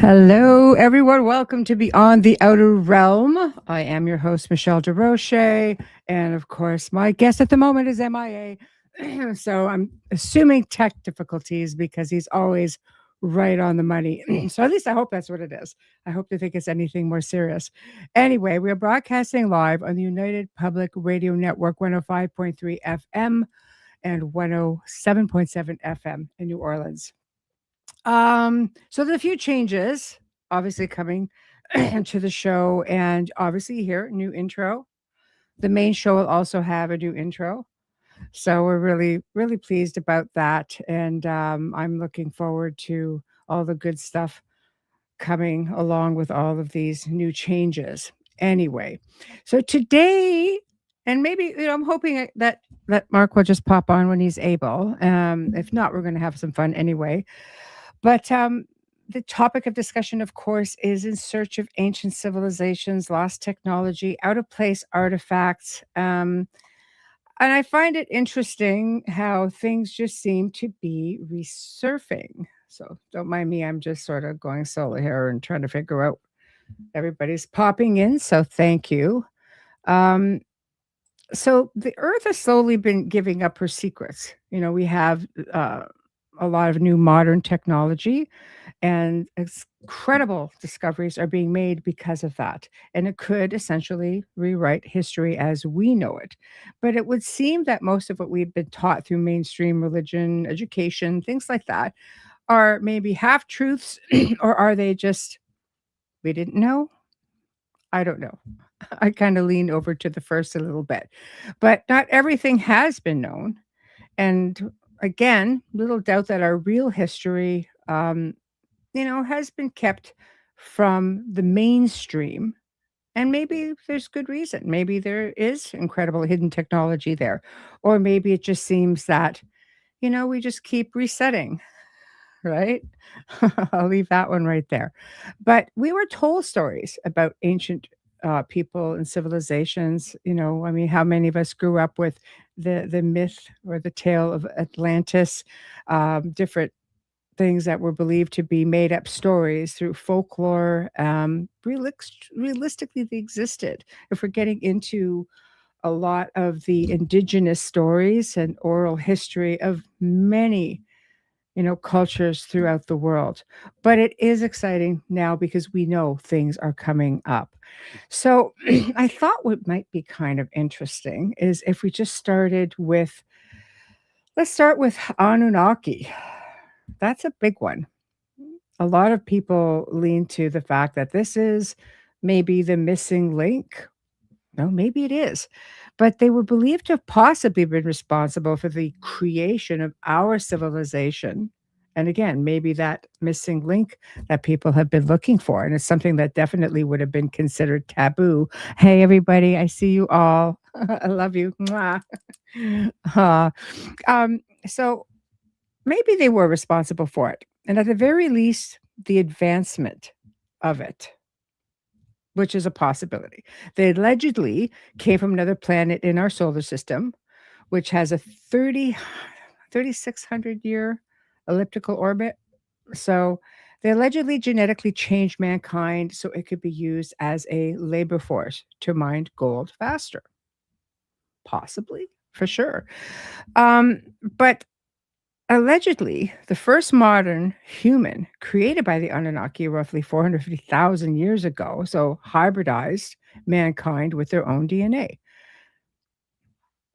Hello, everyone. Welcome to Beyond the Outer Realm. I am your host, Michelle DeRoche. And of course, my guest at the moment is MIA. So I'm assuming tech difficulties because he's always right on the money. So at least I hope that's what it is. I hope they think it's anything more serious. Anyway, we are broadcasting live on the United Public Radio Network 105.3 FM and 107.7 FM in New Orleans. So there's a few changes obviously coming to the show, and obviously here, new intro. The main show will also have a new intro. So we're really, really pleased about that. And I'm looking forward to all the good stuff coming along with all of these new changes. Anyway, so today, and maybe I'm hoping that Mark will just pop on when he's able. If not, we're going to have some fun anyway. But the topic of discussion, of course, is in search of ancient civilizations, lost technology, out of place artifacts. And I find it interesting how things just seem to be resurfing. So don't mind me, I'm just sort of going solo here and trying to figure out everybody's popping in. So thank you. So the Earth has slowly been giving up her secrets. We have a lot of new modern technology, and incredible discoveries are being made because of that. And it could essentially rewrite history as we know it. But it would seem that most of what we've been taught through mainstream religion, education, things like that, are maybe half truths, or are they just, we didn't know? I don't know. I kind of lean over to the first a little bit. But not everything has been known. And again, little doubt that our real history, has been kept from the mainstream. And maybe there's good reason. Maybe there is incredible hidden technology there. Or maybe it just seems that, we just keep resetting, right? I'll leave that one right there. But we were told stories about ancient people and civilizations. How many of us grew up with the myth or the tale of Atlantis, different things that were believed to be made up stories through folklore. Realistically, they existed. If we're getting into a lot of the indigenous stories and oral history of many cultures throughout the world. But it is exciting now because we know things are coming up. So I thought what might be kind of interesting is if we just let's start with Anunnaki. That's a big one. A lot of people lean to the fact that this is maybe the missing link. No, maybe it is. But they were believed to have possibly been responsible for the creation of our civilization. And again, maybe that missing link that people have been looking for. And it's something that definitely would have been considered taboo. Hey, everybody, I see you all. I love you. Mwah. So maybe they were responsible for it. And at the very least, the advancement of it, which is a possibility. They allegedly came from another planet in our solar system, which has a 3,600 year elliptical orbit. So they allegedly genetically changed mankind so it could be used as a labor force to mine gold faster. Possibly, for sure. But allegedly, the first modern human created by the Anunnaki roughly 450,000 years ago, so hybridized mankind with their own DNA.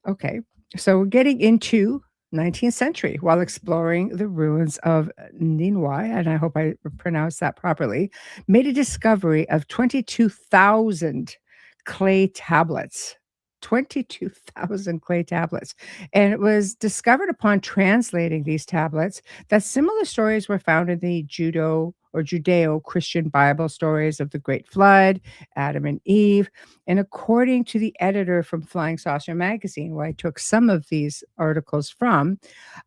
Okay, so we're getting into 19th century while exploring the ruins of Ninwai, and I hope I pronounced that properly, made a discovery of 22,000 clay tablets. 22,000 clay tablets. And it was discovered upon translating these tablets that similar stories were found in the Judeo-Christian Bible stories of the Great Flood, Adam and Eve. And according to the editor from Flying Saucer magazine, where I took some of these articles from,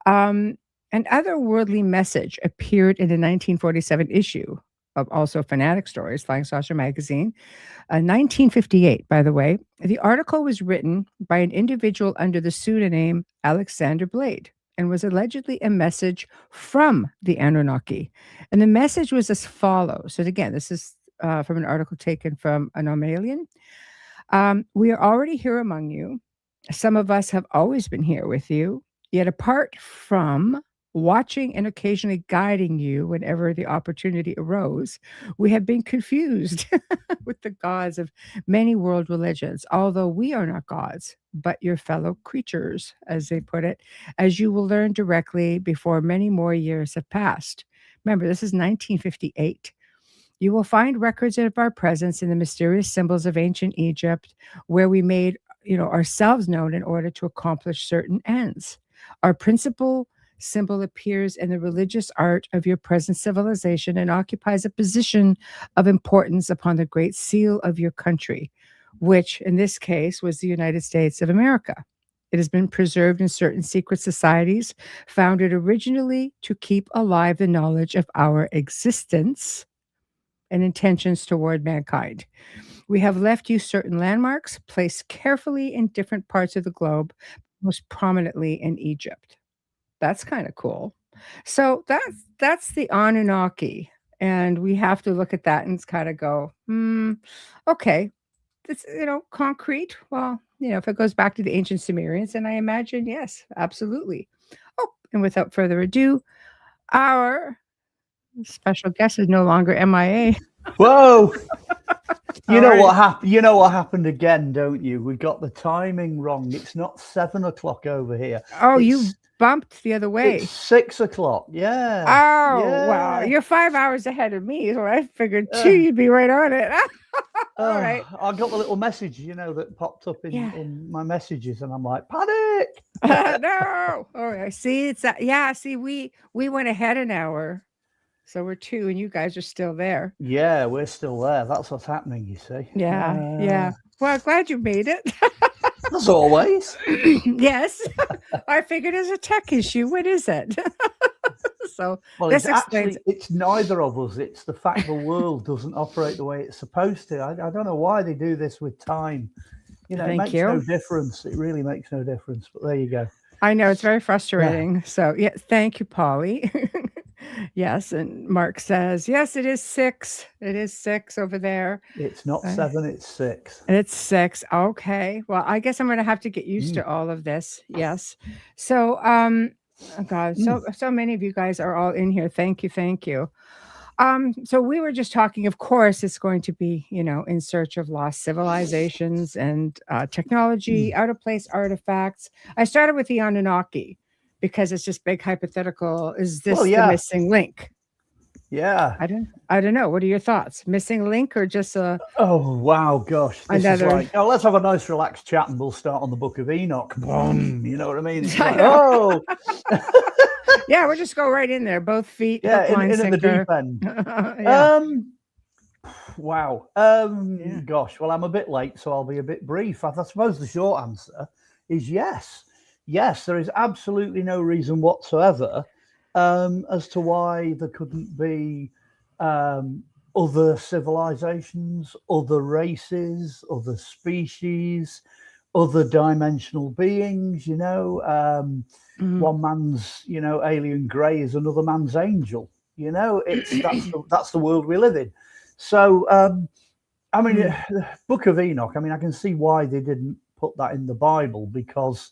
an otherworldly message appeared in the 1947 issue of also Fanatic Stories, Flying Saucer magazine, 1958, by the way. The article was written by an individual under the pseudonym Alexander Blade. and was allegedly a message from the Anunnaki. And the message was as follows. So again, this is from an article taken from Anomalian. We are already here among you. Some of us have always been here with you. Yet apart from watching and occasionally guiding you whenever the opportunity arose, we have been confused with the gods of many world religions, although we are not gods, but your fellow creatures, as they put it, as you will learn directly before many more years have passed. Remember, this is 1958. You will find records of our presence in the mysterious symbols of ancient Egypt, where we made, ourselves known in order to accomplish certain ends. Our principal symbol appears in the religious art of your present civilization and occupies a position of importance upon the great seal of your country, which in this case was the United States of America. It has been preserved in certain secret societies, founded originally to keep alive the knowledge of our existence and intentions toward mankind. We have left you certain landmarks placed carefully in different parts of the globe, most prominently in Egypt. That's kind of cool. So that's the Anunnaki, and we have to look at that and kind of go, okay, it's concrete. Well, if it goes back to the ancient Sumerians, and I imagine yes, absolutely. Oh, and without further ado, our special guest is no longer MIA. Whoa! What happened? You know what happened again, don't you? We got the timing wrong. It's not 7 o'clock over here. Oh, you bumped the other way. It's 6 o'clock. Yeah. Oh, yeah. wow. You're 5 hours ahead of me. So I figured, you'd be right on it. All right. I got the little message, that popped up in my messages, and I'm like, panic. No. All right. See, it's that. Yeah. See, we went ahead an hour. So we're 2 and you guys are still there. Yeah, we're still there. That's what's happening, you see. Yeah. Well, glad you made it. As always. Yes. I figured it's a tech issue. What is it? So this explains. It's neither of us. It's the fact the world doesn't operate the way it's supposed to. I don't know why they do this with time. It makes no difference. It really makes no difference. But there you go. I know, it's very frustrating. Yeah. So yeah, thank you, Polly. Yes, and Mark says, yes, it is 6. It is 6 over there. It's not 7, it's 6. It's 6. Okay. Well, I guess I'm going to have to get used to all of this. Yes. So, oh God, so many of you guys are all in here. Thank you. So we were just talking, of course, it's going to be, in search of lost civilizations and technology, out of place artifacts. I started with the Anunnaki because it's just big hypothetical. Is this the missing link? Yeah. I don't know. What are your thoughts? Missing link or just a... Oh, wow, gosh. This is like, let's have a nice relaxed chat and we'll start on the Book of Enoch. You know what I mean? It's like, yeah, we'll just go right in there. Both feet. Yeah, in the deep end. Wow. Gosh, well, I'm a bit late, so I'll be a bit brief. I suppose the short answer is yes. Yes, there is absolutely no reason whatsoever as to why there couldn't be other civilizations, other races, other species, other dimensional beings, one man's, alien grey is another man's angel, that's the world we live in. So, the Book of Enoch, I can see why they didn't put that in the Bible, because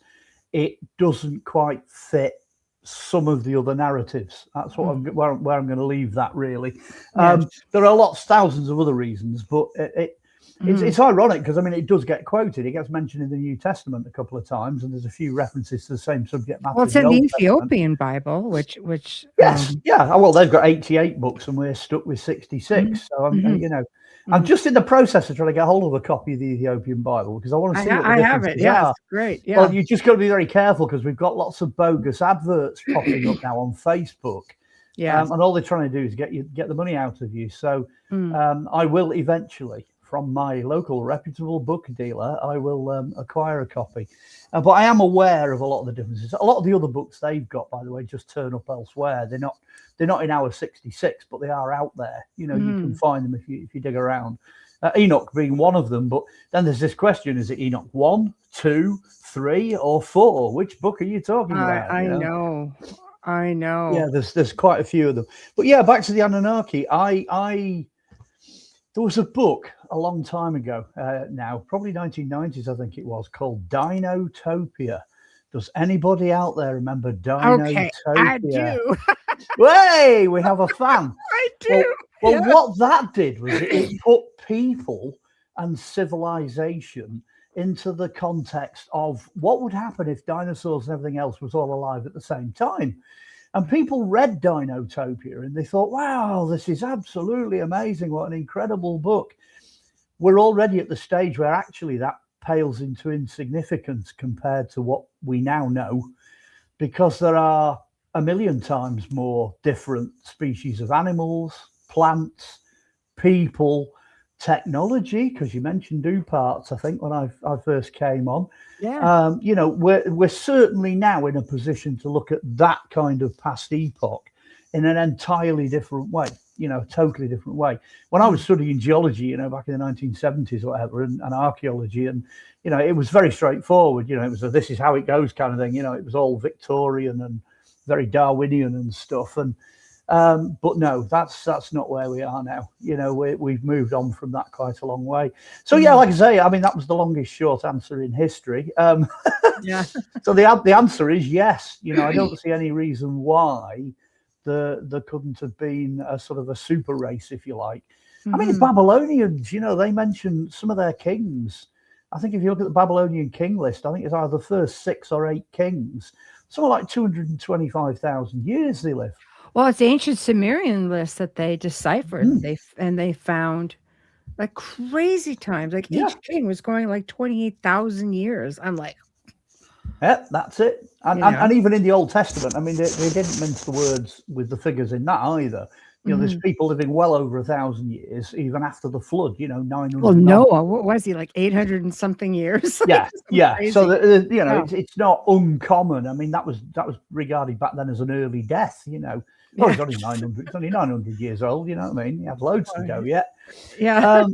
it doesn't quite fit some of the other narratives. That's what where I'm going to leave that, really. There are thousands of other reasons, but it's ironic because it does get quoted. It gets mentioned in the New Testament a couple of times, and there's a few references to the same subject matter. Well, it's in the Ethiopian Bible, which yes, well, they've got 88 books, and we're stuck with 66. So I'm just in the process of trying to get hold of a copy of the Ethiopian Bible because I want to see what the differences are. Great. Yeah. Well, you just got to be very careful because we've got lots of bogus adverts popping up now on Facebook. Yeah, and all they're trying to do is get the money out of you. So I will eventually, from my local reputable book dealer, I will acquire a copy. But I am aware of a lot of the differences. A lot of the other books they've got, by the way, just turn up elsewhere. They're not in our 66, but they are out there. You can find them if you dig around. Enoch being one of them. But then there's this question: is it Enoch 1, 2, 3, or 4? Which book are you talking about? I know. Yeah, there's quite a few of them. But yeah, back to the Anunnaki. There was a book a long time ago now, probably 1990s, I think it was, called Dinotopia. Does anybody out there remember Dinotopia? Okay, I do. Hey, we have a fan. I do. Well, what that did was it put people and civilization into the context of what would happen if dinosaurs and everything else was all alive at the same time. And people read Dinotopia and they thought, wow, this is absolutely amazing. What an incredible book. We're already at the stage where actually that pales into insignificance compared to what we now know, because there are a million times more different species of animals, plants, people, technology, because you mentioned do parts, I think, when I first came on. Yeah. You know, we're certainly now in a position to look at that kind of past epoch in an entirely different way, you know, totally different way. When I was studying geology, you know, back in the 1970s or whatever, and archaeology, and, you know, it was very straightforward. You know, it was a this is how it goes kind of thing. You know, it was all Victorian and very Darwinian and stuff. And but no, that's not where we are now. You know, we've moved on from that quite a long way. So yeah, like I say, I mean, that was the longest short answer in history. Yeah. So the answer is yes. You know, I don't see any reason why there couldn't have been a sort of a super race, if you like. I mean, the Babylonians, you know, they mentioned some of their kings. I think if you look at the Babylonian king list, I think it's either the first 6 or 8 kings. Something like 225,000 years they lived. Well, it's the ancient Sumerian list that they deciphered. They found like crazy times. Like each king was going like 28,000 years. I'm like, yeah, that's it. And even in the Old Testament, I mean, they didn't mince the words with the figures in that either. You know, there's people living well over 1,000 years, even after the flood. You know, 900. well, Noah, what was he, like 800 and something years? Yeah, yeah. Crazy. So you know, it's not uncommon. I mean, that was regarded back then as an early death. You know, oh, he's only 900. It's only 900 years old. You know what I mean? He had loads to go yet. Yeah.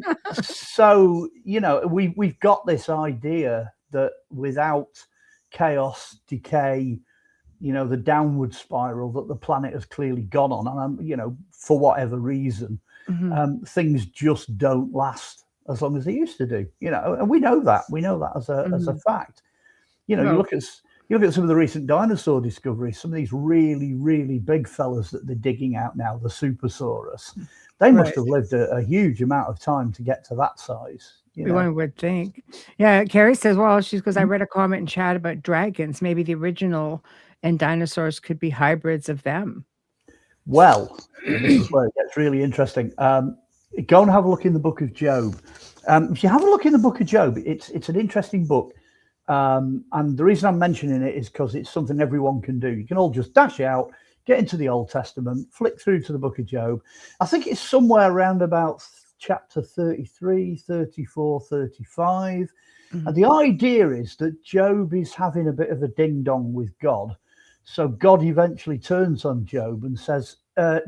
So you know, we've got this idea that without chaos, decay, you know, the downward spiral that the planet has clearly gone on, and you know, for whatever reason, things just don't last as long as they used to do. You know, and we know that as a fact. You know, you look at some of the recent dinosaur discoveries, some of these really, really big fellas that they're digging out now, the Supersaurus. They must have lived a huge amount of time to get to that size. One would think. Yeah, Carrie says, well, she goes, I read a comment in chat about dragons. Maybe the original and dinosaurs could be hybrids of them. Well, this is where it gets really interesting. Go and have a look in the book of Job. If you have a look in the book of Job, it's an interesting book. And the reason I'm mentioning it is because it's something everyone can do. You can all just dash out, get into the Old Testament, flick through to the book of Job. I think it's somewhere around about chapter 33, 34, 35. And the idea is that Job is having a bit of a ding-dong with God. So God eventually turns on Job and says,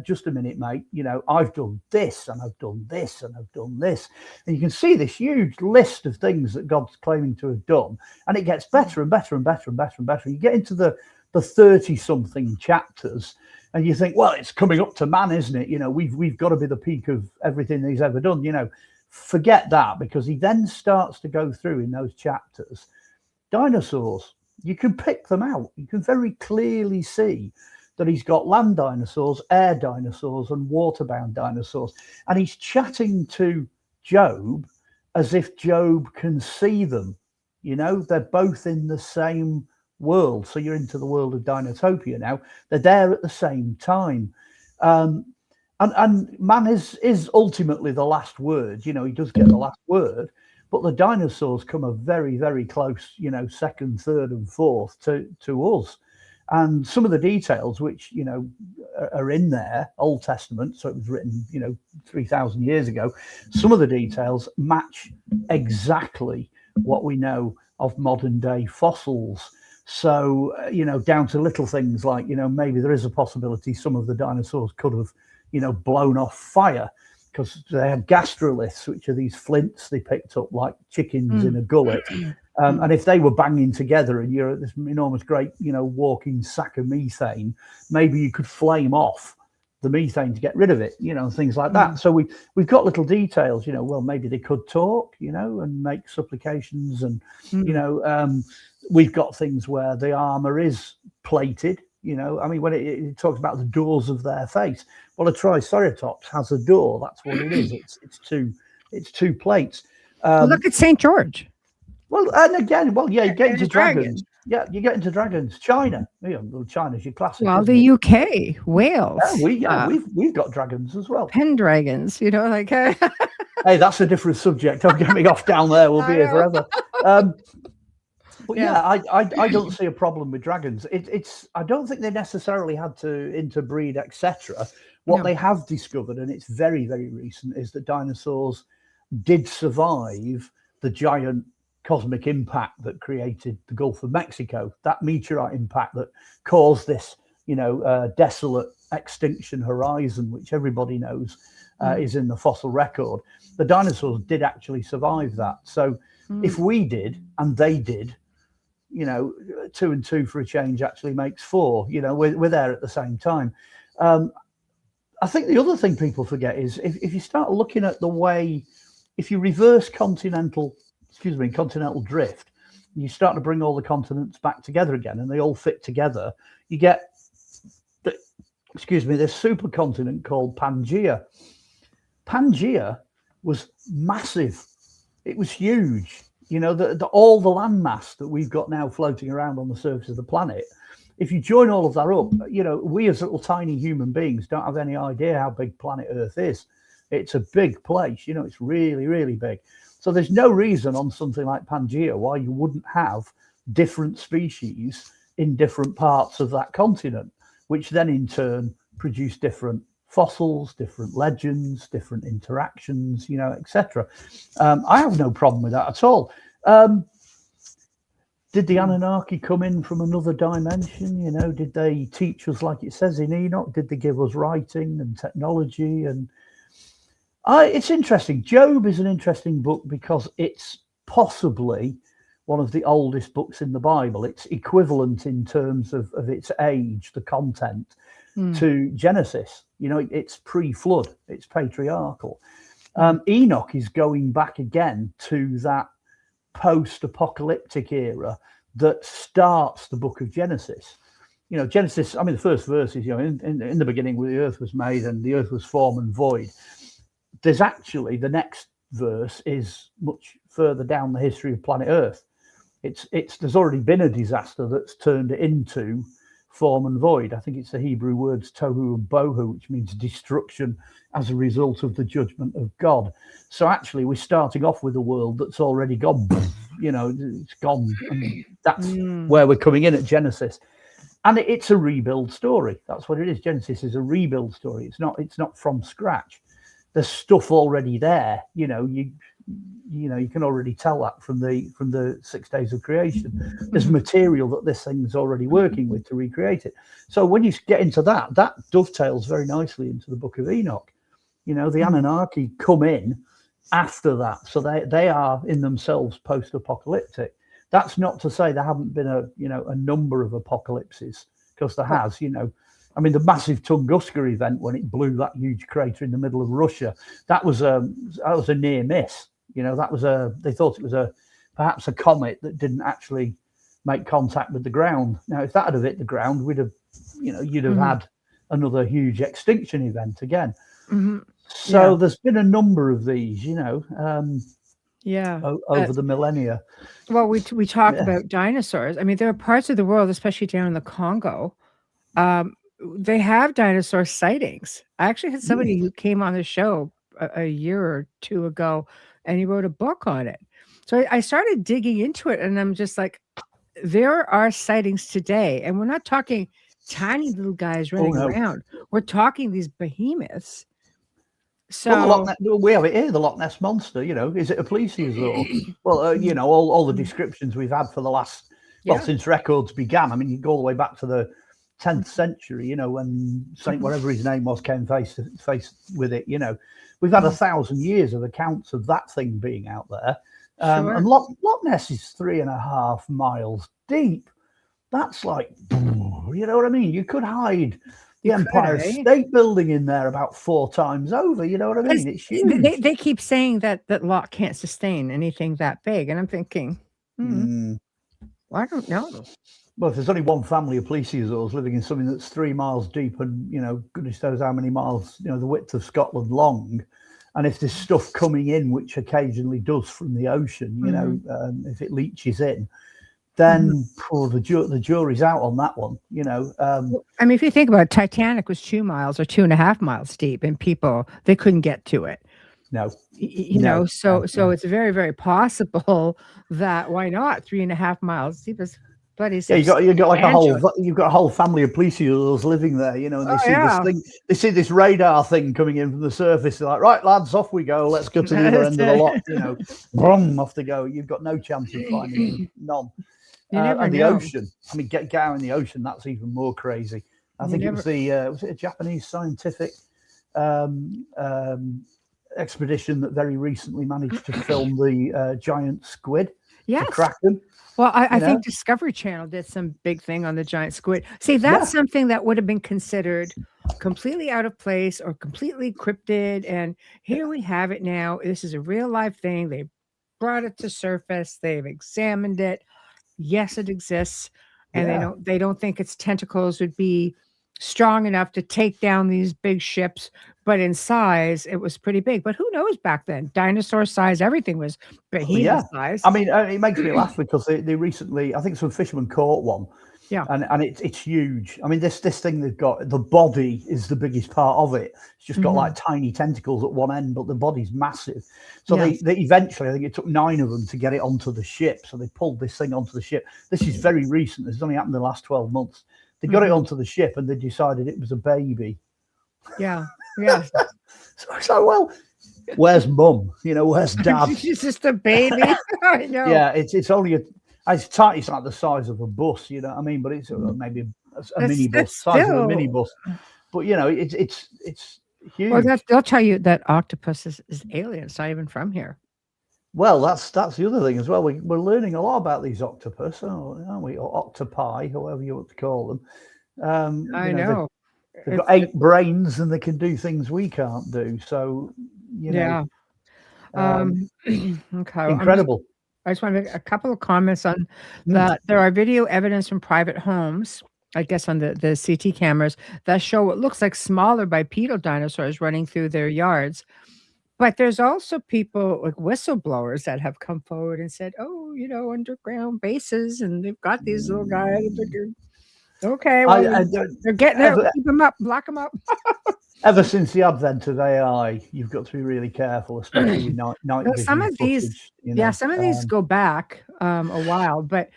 just a minute, mate, you know, I've done this and I've done this and I've done this. And you can see this huge list of things that God's claiming to have done. And it gets better and better and better and better and better. You get into the 30-something chapters and you think, well, it's coming up to man, isn't it? You know, we've got to be the peak of everything he's ever done. You know, forget that, because he then starts to go through in those chapters. Dinosaurs, you can pick them out. You can very clearly see that he's got land dinosaurs, air dinosaurs, and waterbound dinosaurs. And he's chatting to Job as if Job can see them. You know, they're both in the same world. So you're into the world of Dinotopia now. They're there at the same time. And man is ultimately the last word. You know, he does get the last word. But the dinosaurs come a very, very close, you know, second, third, and fourth to us. And some of the details, which, you know, are in there, Old Testament, so it was written, you know, 3,000 years ago. Some of the details match exactly what we know of modern day fossils. So, you know, down to little things like, you know, maybe there is a possibility some of the dinosaurs could have, you know, blown off fire. because they had gastroliths, which are these flints they picked up like chickens in a gullet. And if they were banging together and you're this enormous, great, walking sack of methane, maybe you could flame off the methane to get rid of it, things like that. So we've got little details, well, maybe they could talk, and make supplications. And, we've got things where the armor is plated, when it talks about the doors of their face. Well, a triceratops has a door. That's what it is. It's two plates. Look at St. George. Well, and again, you get into dragons. Yeah, you get into dragons. China, China's your classic. Well, the UK, Wales. We've got dragons as well. Pendragons, like. Hey, that's a different subject. Don't get me off down there. We'll be here forever. But I don't see a problem with dragons. I don't think they necessarily had to interbreed, etc. What they have discovered, and it's very, very recent, is that dinosaurs did survive the giant cosmic impact that created the Gulf of Mexico, that meteorite impact that caused this, desolate extinction horizon, which everybody knows is in the fossil record. The dinosaurs did actually survive that. So if we did and they did, 2 and 2 for a change actually makes 4. We're there at the same time. I think the other thing people forget is if you start looking at the way, if you reverse continental drift, you start to bring all the continents back together again and they all fit together, you get this supercontinent called Pangaea. Pangaea was massive. It was huge. All the landmass that we've got now floating around on the surface of the planet, if you join all of that up, we as little tiny human beings don't have any idea how big planet Earth is. It's a big place, it's really, really big. So there's no reason on something like Pangaea why you wouldn't have different species in different parts of that continent, which then in turn produce different fossils, different legends, different interactions, etc. I have no problem with that at all. Did the Anunnaki come in from another dimension? Did they teach us like it says in Enoch? Did they give us writing and technology? And it's interesting. Job is an interesting book because it's possibly one of the oldest books in the Bible. It's equivalent in terms of its age, the content, to Genesis. It's pre-flood, it's patriarchal. Enoch is going back again to that post-apocalyptic era that starts the book of Genesis. Genesis, the first verse is, in the beginning where the earth was made and the earth was form and void. There's actually, the next verse is much further down the history of planet Earth. There's already been a disaster that's turned it into form and void. I think it's the Hebrew words tohu and bohu, which means destruction as a result of the judgment of God. So actually we're starting off with a world that's already gone, it's gone. And that's where we're coming in at Genesis. And it's a rebuild story. That's what it is. Genesis is a rebuild story. It's not from scratch. There's stuff already there. You can already tell that from the 6 days of creation. There's material that this thing's already working with to recreate it. So when you get into that dovetails very nicely into the book of Enoch. The Anunnaki come in after that, so they are in themselves post-apocalyptic. That's not to say there haven't been a number of apocalypses, because there has. The massive Tunguska event when it blew that huge crater in the middle of Russia, that was a near miss. They thought it was perhaps a comet that didn't actually make contact with the ground. Now, if that had hit the ground, you'd have had another huge extinction event again. So there's been a number of these, over the millennia. Well, we talk about dinosaurs. There are parts of the world, especially down in the Congo, they have dinosaur sightings. I actually had somebody who came on the show a year or two ago, and he wrote a book on it. So I started digging into it, and I'm just like, there are sightings today, and we're not talking tiny little guys running around. We're talking these behemoths. So we have it here, the Loch Ness monster. Is it a plesiosaur? Well, all the descriptions we've had for the last since records began. You go all the way back to the 10th century, you know, when Saint whatever his name was came face to face with it, you know. We've had 1,000 years of accounts of that thing being out there. And Loch Ness is 3.5 miles deep. That's like, you know what I mean? You could hide the Empire State Building in there about 4 times over. You know what I mean? It's huge. They keep saying that Loch can't sustain anything that big. And I'm thinking, well, I don't know. Well, if there's only one family of plesiosaurs living in something that's 3 miles deep and, you know, goodness knows how many miles, you know, the width of Scotland long, and if there's stuff coming in, which occasionally does from the ocean, you know, if it leaches in, then the jury's out on that one, you know. I mean, if you think about it, Titanic was 2 miles or 2.5 miles deep, and they couldn't get to it. No, you know, so it's very, very possible that why not 3.5 miles deep is bloody. Yeah, you got like you've got a whole family of plesiosaurs living there, you know, and they see this thing, they see this radar thing coming in from the surface. They're like, right, lads, off we go. Let's go to the other end of the loch, you know, boom, off they go. You've got no chance of finding them, none. And the ocean, I mean, get out in the ocean, that's even more crazy. I think it was was it a Japanese scientific expedition that very recently managed to film the giant squid, the kraken. Well, I think Discovery Channel did some big thing on the giant squid. See, that's something that would have been considered completely out of place or completely cryptid. And here we have it now. This is a real life thing. They brought it to surface. They've examined it. Yes, it exists. And they don't think its tentacles would be strong enough to take down these big ships, but in size it was pretty big. But who knows back then? Dinosaur size, everything was behemoth size. I mean, it makes me laugh because they recently, I think some fishermen caught one. Yeah, and it's huge. I mean, this thing they've got, the body is the biggest part of it. It's just got like tiny tentacles at one end, but the body's massive. So they eventually, I think it took 9 of them to get it onto the ship. So they pulled this thing onto the ship. This is very recent. This has only happened in the last 12 months. They got it onto the ship and they decided it was a baby. Yeah. So well, where's mum? You know, where's dad? She's just a baby. I know. Yeah, it's only it's tight. It's like the size of a bus. You know what I mean? But it's maybe a minibus, size of a minibus. But you know, it's huge. Well, they'll tell you that octopus is alien. It's not even from here. Well, that's the other thing as well. We're learning a lot about these octopus, aren't we? Or octopi, however you want to call them. I know. They've got 8 brains and they can do things we can't do. So, you know. Okay. Incredible. I just want to make a couple of comments on that. There are video evidence from private homes, I guess on the CT cameras, that show what looks like smaller bipedal dinosaurs running through their yards. But there's also people like whistleblowers that have come forward and said, oh, you know, underground bases, and they've got these little guys. Okay, well, they're getting there. Keep them up, block them up. Ever since the advent of AI, you've got to be really careful, especially with night vision some of footage, these, some of these go back a while, but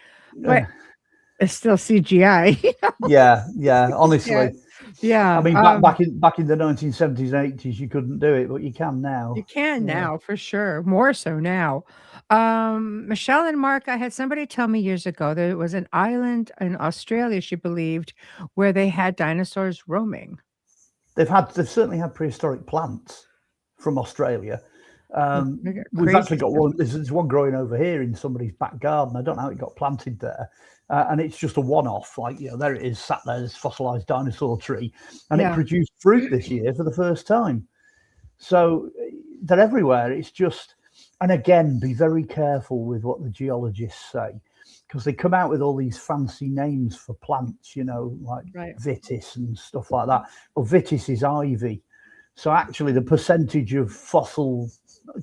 it's still CGI. You know? Yeah, honestly. Yeah. I mean, back in the 1970s and 80s, you couldn't do it, but you can now. You can now, for sure. More so now. Michelle and Mark, I had somebody tell me years ago there was an island in Australia, she believed, where they had dinosaurs roaming. They've certainly had prehistoric plants from Australia. We've actually got one. There's one growing over here in somebody's back garden. I don't know how it got planted there. And it's just a one-off, like, you know, there it is, sat there, this fossilized dinosaur tree, and it produced fruit this year for the first time. So they're everywhere. It's just, and again, be very careful with what the geologists say, because they come out with all these fancy names for plants, you know, like vitis and stuff like that. Well, vitis is ivy. So actually the percentage of fossil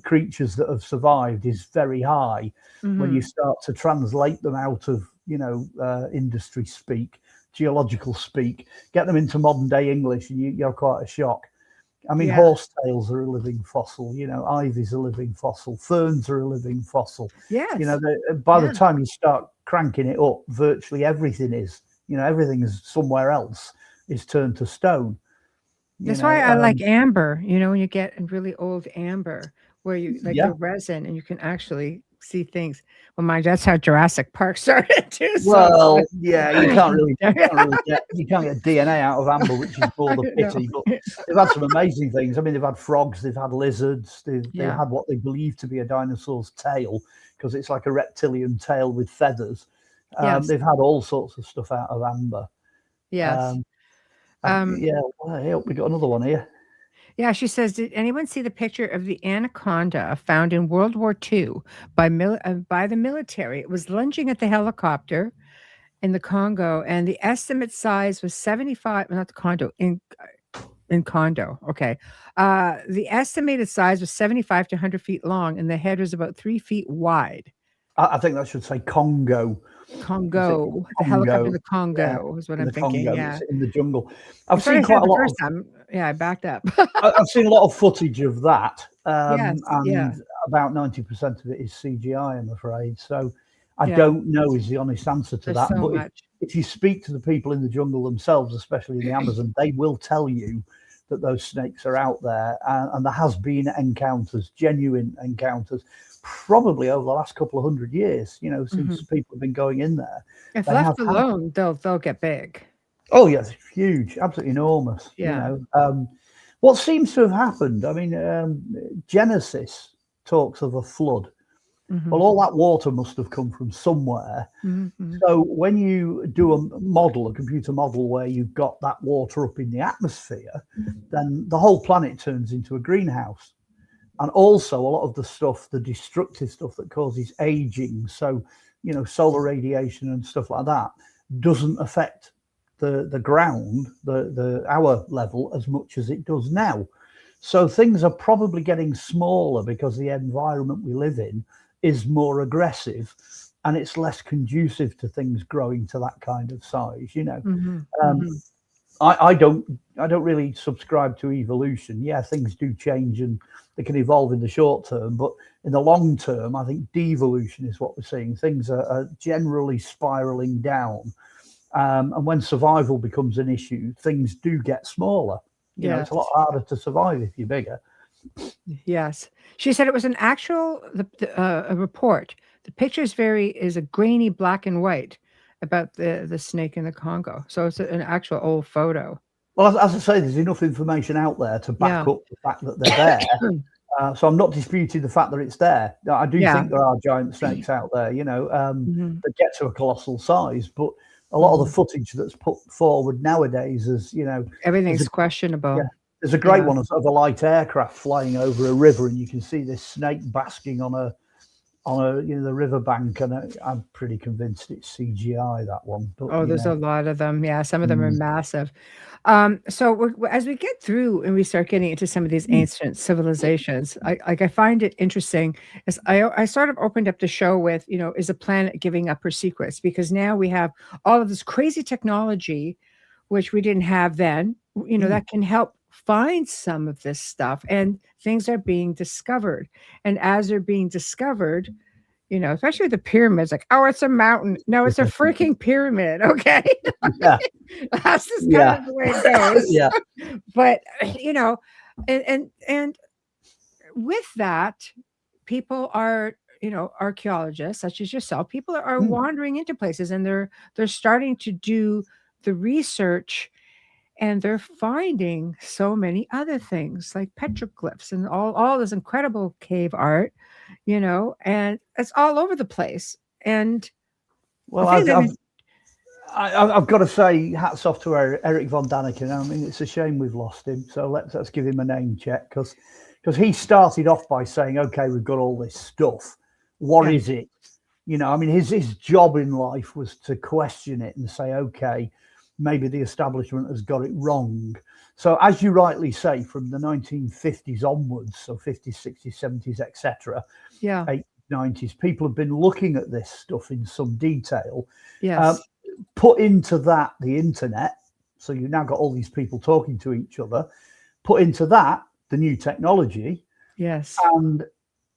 creatures that have survived is very high when you start to translate them out of, you know, industry speak, geological speak, get them into modern day English, and you're quite a shock. I mean, horsetails are a living fossil, you know, ivy's a living fossil, ferns are a living fossil. Yes. You know, by the time you start cranking it up, virtually everything is, you know, everything is somewhere else is turned to stone. That's why I like amber, you know, when you get really old amber, where you like the resin and you can actually see things. Well, mind that's how Jurassic Park started too. Well, yeah, you can't get DNA out of amber, which is more the pity. But they've had some amazing things. I mean, they've had frogs, they've had lizards, they've had what they believe to be a dinosaur's tail, because it's like a reptilian tail with feathers. They've had all sorts of stuff out of amber. Yes. Well, we got another one here. Yeah, she says, did anyone see the picture of the anaconda found in World War II by the military? It was lunging at the helicopter in the Congo, and the estimate size was 75. Not the condo, in Congo. Okay. The estimated size was 75 to 100 feet long, and the head was about 3 feet wide. I think that should say Congo. Congo. The helicopter in the Congo is what I'm thinking. Congo, yeah, it's in the jungle. I've seen quite a lot. First time. Yeah, I backed up. I've seen a lot of footage of that. Yes, and about 90% of it is CGI, I'm afraid. So I don't know is the honest answer to that. So but if you speak to the people in the jungle themselves, especially in the Amazon, they will tell you that those snakes are out there, and there has been encounters, genuine encounters, probably over the last couple of 100 years, since people have been going in there. If left alone, they'll get big. Oh yes, huge, absolutely enormous. Yeah. What seems to have happened, I mean, Genesis talks of a flood. Well, all that water must have come from somewhere. So when you do a computer model where you've got that water up in the atmosphere, then the whole planet turns into a greenhouse. And also a lot of the stuff, the destructive stuff that causes aging, so, solar radiation and stuff like that, doesn't affect the ground, our level, as much as it does now. So things are probably getting smaller because the environment we live in is more aggressive, and it's less conducive to things growing to that kind of size. I don't really subscribe to evolution. Yeah, things do change and they can evolve in the short term, but in the long term, I think devolution is what we're seeing. Things are generally spiraling down, and when survival becomes an issue, things do get smaller. It's a lot harder to survive if you're bigger. Yes. She said it was an actual a report. The picture is a grainy black and white about the snake in the Congo. So it's an actual old photo. Well, as I say, there's enough information out there to back up the fact that they're there. So I'm not disputing the fact that it's there. I do think there are giant snakes out there, that get to a colossal size, but a lot of the footage that's put forward nowadays is, everything's questionable. Yeah. There's a great one of a light aircraft flying over a river, and you can see this snake basking on a the riverbank, and I'm pretty convinced it's CGI, that one. But, there's a lot of them. Yeah, some of them are massive. So as we get through and we start getting into some of these ancient civilizations, I find it interesting. As I sort of opened up the show with, is the planet giving up her secrets? Because now we have all of this crazy technology, which we didn't have then. That can help find some of this stuff, and things are being discovered. And as they're being discovered, especially the pyramids, like, oh, it's a mountain. No, it's a freaking pyramid. Okay. Yeah. That's just kind of the way it goes. Yeah. But, and with that, people are, archaeologists such as yourself, people are wandering into places, and they're starting to do the research, and they're finding so many other things like petroglyphs and all this incredible cave art, and it's all over the place. And well, I've got to say, hats off to Eric von Daniken. I mean, it's a shame we've lost him. So let's give him a name check, because he started off by saying, okay, we've got all this stuff. What is it? I mean, his job in life was to question it and say, okay, maybe the establishment has got it wrong. So as you rightly say, from the 1950s onwards, so 50s, 60s, 70s, etc., 80s, 90s, people have been looking at this stuff in some detail. Yes. Put into that the internet, so you've now got all these people talking to each other. Put into that the new technology. Yes. And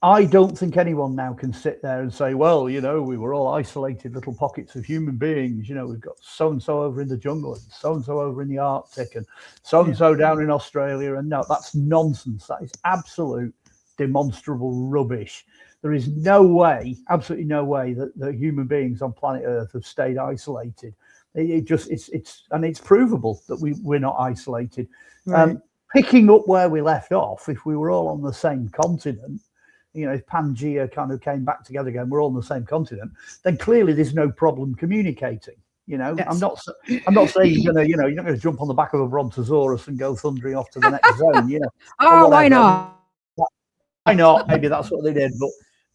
I don't think anyone now can sit there and say, well, we were all isolated little pockets of human beings. We've got so-and-so over in the jungle, and so-and-so over in the Arctic, and so-and-so down in Australia. And no, that's nonsense. That is absolute demonstrable rubbish. There is no way, absolutely no way, that human beings on planet Earth have stayed isolated. It's provable that we're not isolated. Right. Picking up where we left off, if we were all on the same continent, if Pangea kind of came back together again, we're all on the same continent, then clearly there's no problem communicating. Yes. I'm not saying you're not going to jump on the back of a brontosaurus and go thundering off to the next zone. Oh, why not? Why not? Maybe that's what they did,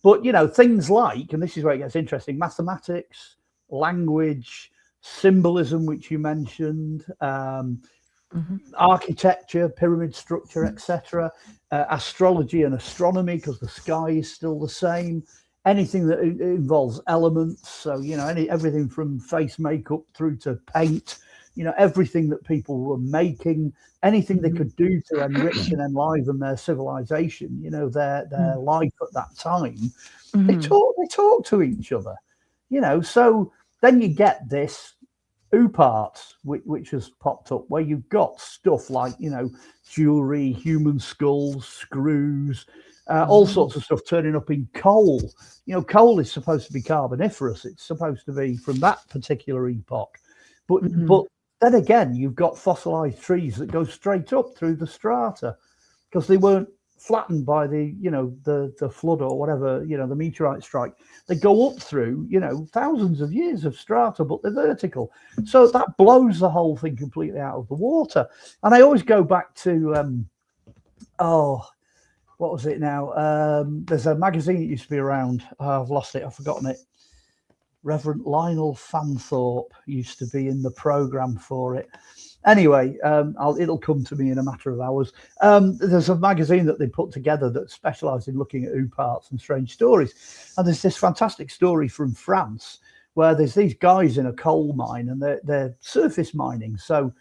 but things like, and this is where it gets interesting: mathematics, language, symbolism, which you mentioned, architecture, pyramid structure, etc., astrology and astronomy, because the sky is still the same. Anything that involves elements, so everything from face makeup through to paint, everything that people were making, anything they could do to enrich and enliven their civilization, their life at that time, they talk to each other, So then you get this parts which has popped up, where you've got stuff like jewelry, human skulls, screws, all sorts of stuff turning up in coal. Coal is supposed to be carboniferous. It's supposed to be from that particular epoch, but then again, you've got fossilized trees that go straight up through the strata because they weren't flattened by the flood or whatever, the meteorite strike. They go up through thousands of years of strata, but they're vertical, so that blows the whole thing completely out of the water. And I always go back to what was it now? There's a magazine that used to be around. I've lost it. I've forgotten it. Reverend Lionel Fanthorpe used to be in the program for it. Anyway, it'll come to me in a matter of hours. There's a magazine that they put together that specialised in looking at parts and strange stories. And there's this fantastic story from France where there's these guys in a coal mine, and they're surface mining. So,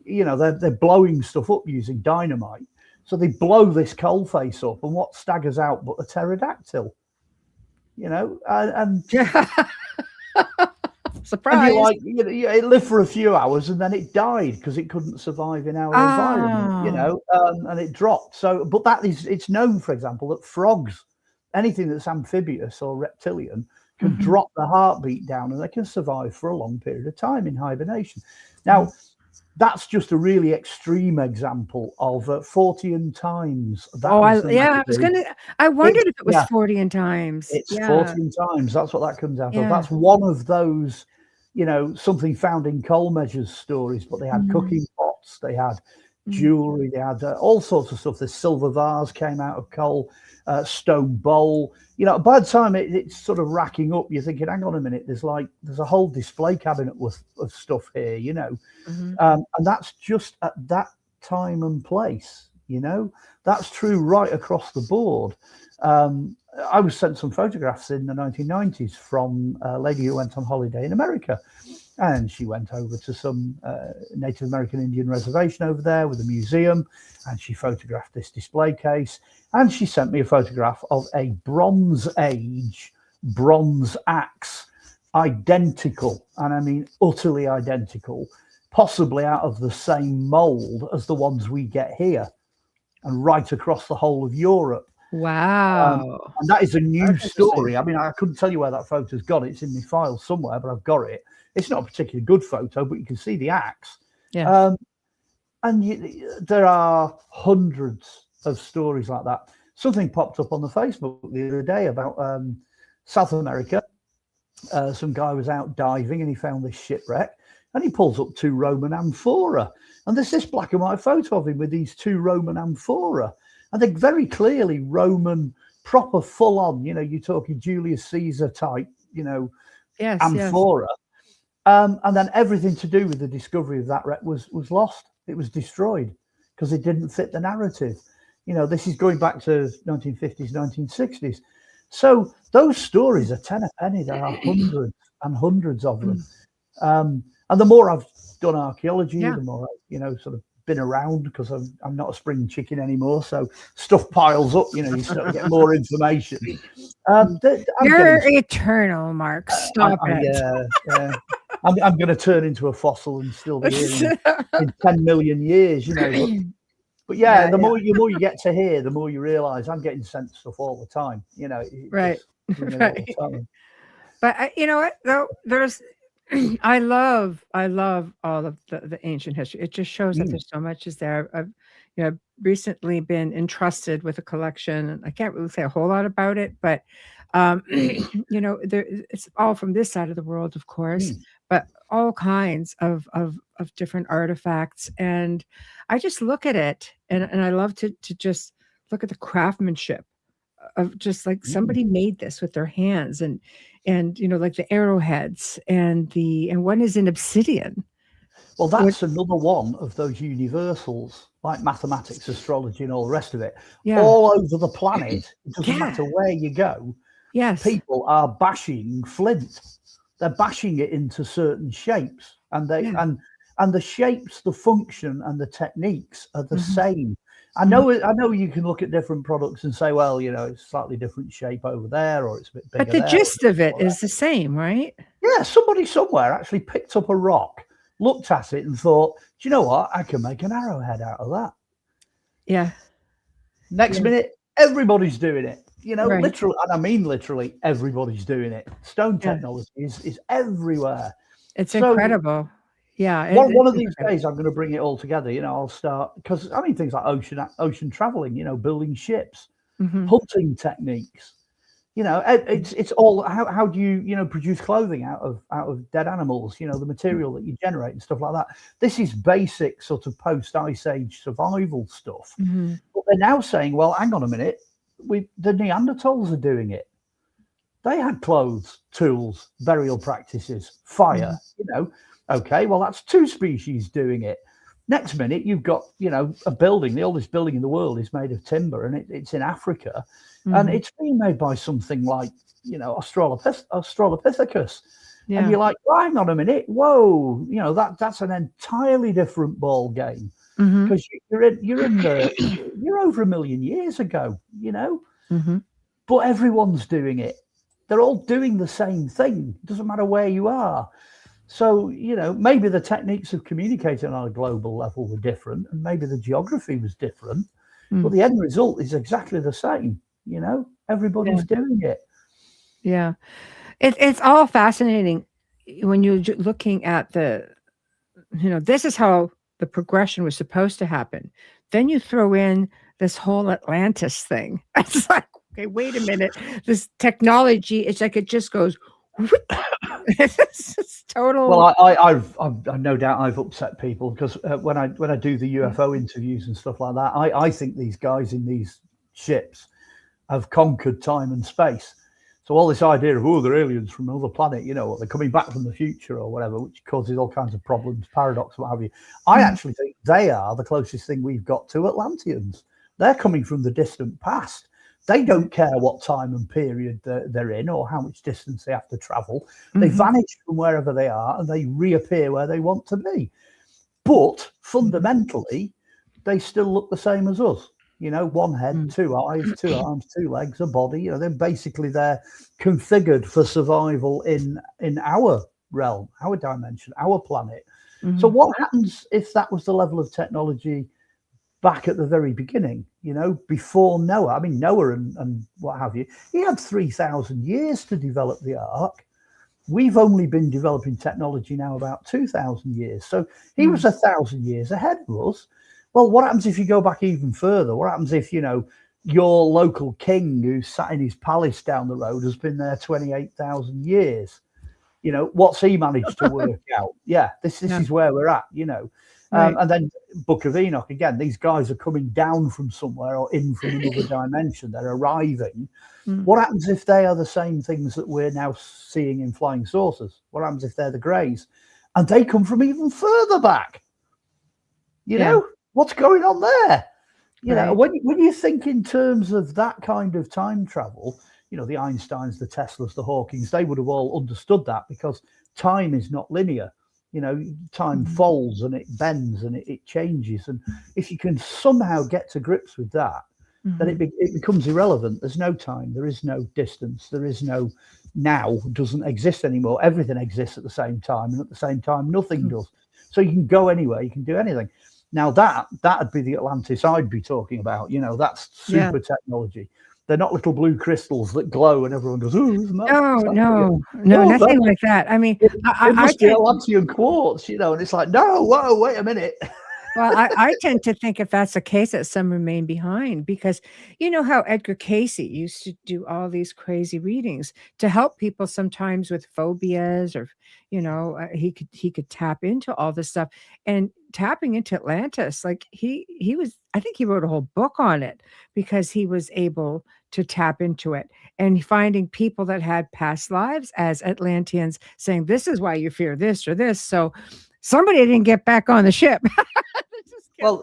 they're blowing stuff up using dynamite. So they blow this coal face up, and what staggers out but a pterodactyl? And surprise! And it lived for a few hours and then it died because it couldn't survive in our environment. And it dropped. So, but it's known, for example, that frogs, anything that's amphibious or reptilian, can drop the heartbeat down and they can survive for a long period of time in hibernation. Now, that's just a really extreme example of 40 times. I wondered if it was 40 times. It's 40 times. That's what that comes out of. That's one of those, something found in coal measures stories, but they had cooking pots, they had jewelry, they had all sorts of stuff. The silver vase came out of coal, stone bowl. By the time it's sort of racking up, you're thinking, hang on a minute, there's a whole display cabinet of stuff here, and that's just at that time and place. That's true right across the board. I was sent some photographs in the 1990s from a lady who went on holiday in America, and she went over to some Native American Indian reservation over there with a museum, and she photographed this display case, and she sent me a photograph of a Bronze Age bronze axe, identical, and I mean utterly identical, possibly out of the same mold as the ones we get here and right across the whole of Europe. Wow. And that is a new story. I mean, I couldn't tell you where that photo's got. It's in my file somewhere, but I've got it. It's not a particularly good photo, but you can see the axe. Yeah. There are hundreds of stories like that. Something popped up on the Facebook the other day about South America. Some guy was out diving and he found this shipwreck, and he pulls up 2 Roman amphora. And there's this black and white photo of him with these 2 Roman amphora. And they're very clearly Roman, proper, full on, you're talking Julius Caesar type, amphora. Yes. And then everything to do with the discovery of that wreck was lost. It was destroyed because it didn't fit the narrative. This is going back to 1950s, 1960s. So those stories are 10 a penny. There are hundreds and hundreds of them. And the more I've done archaeology, the more I've, sort of been around, because I'm not a spring chicken anymore. So stuff piles up, you start to get more information. You're eternal, Mark. Stop it. Yeah. I'm going to turn into a fossil and still be here in 10 million years, But But yeah, the more you get to hear, the more you realise I'm getting sent stuff all the time. You know, right, just, right. But you know what? Though there's, I love all of the ancient history. It just shows that there's so much is there. I've, you know, recently been entrusted with a collection, and I can't really say a whole lot about it, but you know, it's all from this side of the world, of course, but all kinds of different artifacts, and I just look at it, and I love to just look at the craftsmanship of just like somebody made this with their hands, and you know, like the arrowheads and one is in obsidian. Well, that's another one of those universals, like mathematics, astrology, and all the rest of it. All over the planet, it doesn't matter where you go. People are bashing flint. They're bashing it into certain shapes, and and the shapes, the function, and the techniques are the same. I know you can look at different products and say, well, you know, it's slightly different shape over there, or it's a bit bigger. But the gist of it is the same, right? Yeah, somebody somewhere actually picked up a rock, looked at it, and thought, do you know what? I can make an arrowhead out of that. Yeah. Next minute, everybody's doing it. You know, literally, and I mean literally, everybody's doing it. Stone technology is everywhere. It's incredible. Yeah. One of these days, I'm going to bring it all together. You know, I'll start, because I mean things like ocean traveling. You know, building ships, hunting techniques. You know, it's all how do you produce clothing out of dead animals? You know, the material that you generate and stuff like that. This is basic sort of post Ice Age survival stuff. But they're now saying, well, hang on a minute, the Neanderthals are doing it. They had clothes, tools, burial practices, fire. You know. Okay, well, that's two species doing it. Next minute, you've got, you know, a building. The oldest building in the world is made of timber, and it's in Africa, and it's being made by something like, you know, Australopithecus. And you're like, well, hang on a minute, whoa, you know, that's an entirely different ball game, because you're over 1 million years ago, you know, but everyone's doing it. They're all doing the same thing. It doesn't matter where you are. So, you know, maybe the techniques of communicating on a global level were different, and maybe the geography was different, but the end result is exactly the same. You know, everybody's doing it. Yeah. It's all fascinating when you're looking at you know, this is how the progression was supposed to happen. Then you throw in this whole Atlantis thing. It's like, okay, wait a minute. This technology, it's like it just goes it's total. Well, I've no doubt I've upset people, because when I do the UFO interviews and stuff like that, I think these guys in these ships have conquered time and space. So all this idea of they're aliens from another planet, you know, they're coming back from the future or whatever, which causes all kinds of problems, paradox, what have you. I actually think they are the closest thing we've got to Atlanteans. They're coming from the distant past. They don't care what time and period they're in or how much distance they have to travel. They vanish from wherever they are and they reappear where they want to be. But fundamentally, they still look the same as us. You know, one head, two eyes, two arms, two legs, a body. You know, they're configured for survival in our realm, our dimension, our planet. So what happens if that was the level of technology back at the very beginning, you know, before Noah? I mean, Noah and what have you, he had 3,000 years to develop the ark. We've only been developing technology now about 2,000 years. So he was 1,000 years ahead of us. Well, what happens if you go back even further? What happens if, you know, your local king who's sat in his palace down the road has been there 28,000 years? You know, what's he managed to work out? Yeah, this is where we're at, you know. And then Book of Enoch, again, these guys are coming down from somewhere or in from another dimension. They're arriving. What happens if they are the same things that we're now seeing in flying saucers? What happens if they're the Greys? And they come from even further back? You know, what's going on there? You know, when you think in terms of that kind of time travel, you know, the Einsteins, the Teslas, the Hawkings, they would have all understood that, because time is not linear. You know, time folds and it bends and it changes. And if you can somehow get to grips with that, then it becomes irrelevant. There's no time. There is no distance. There is no now. Doesn't exist anymore. Everything exists at the same time. And at the same time, nothing does. So you can go anywhere. You can do anything. Now that'd be the Atlantis I'd be talking about. You know, that's super technology. They're not little blue crystals that glow and everyone goes, oh, isn't that no, nothing like that. I mean, it must be Atlantean quartz, you know, and it's like, no, whoa, wait a minute. Well, I tend to think if that's the case, that some remain behind, because you know how Edgar Cayce used to do all these crazy readings to help people sometimes with phobias, or you know, he could tap into all this stuff, and tapping into Atlantis, like he was, I think he wrote a whole book on it because he was able to tap into it and finding people that had past lives as Atlanteans, saying this is why you fear this or this. So somebody didn't get back on the ship. Well,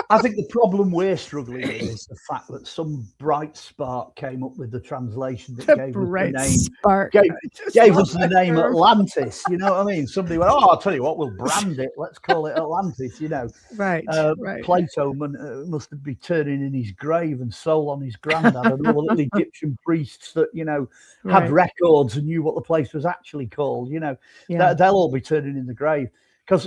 I think the problem we're struggling with is the fact that some bright spark came up with the translation that gave us the name Atlantis. You know what I mean? Somebody went, oh, I'll tell you what, we'll brand it. Let's call it Atlantis, you know. Right. Plato must be turning in his grave and soul on his granddad and all the little Egyptian priests that, you know, had records and knew what the place was actually called, you know. They'll all be turning in the grave, because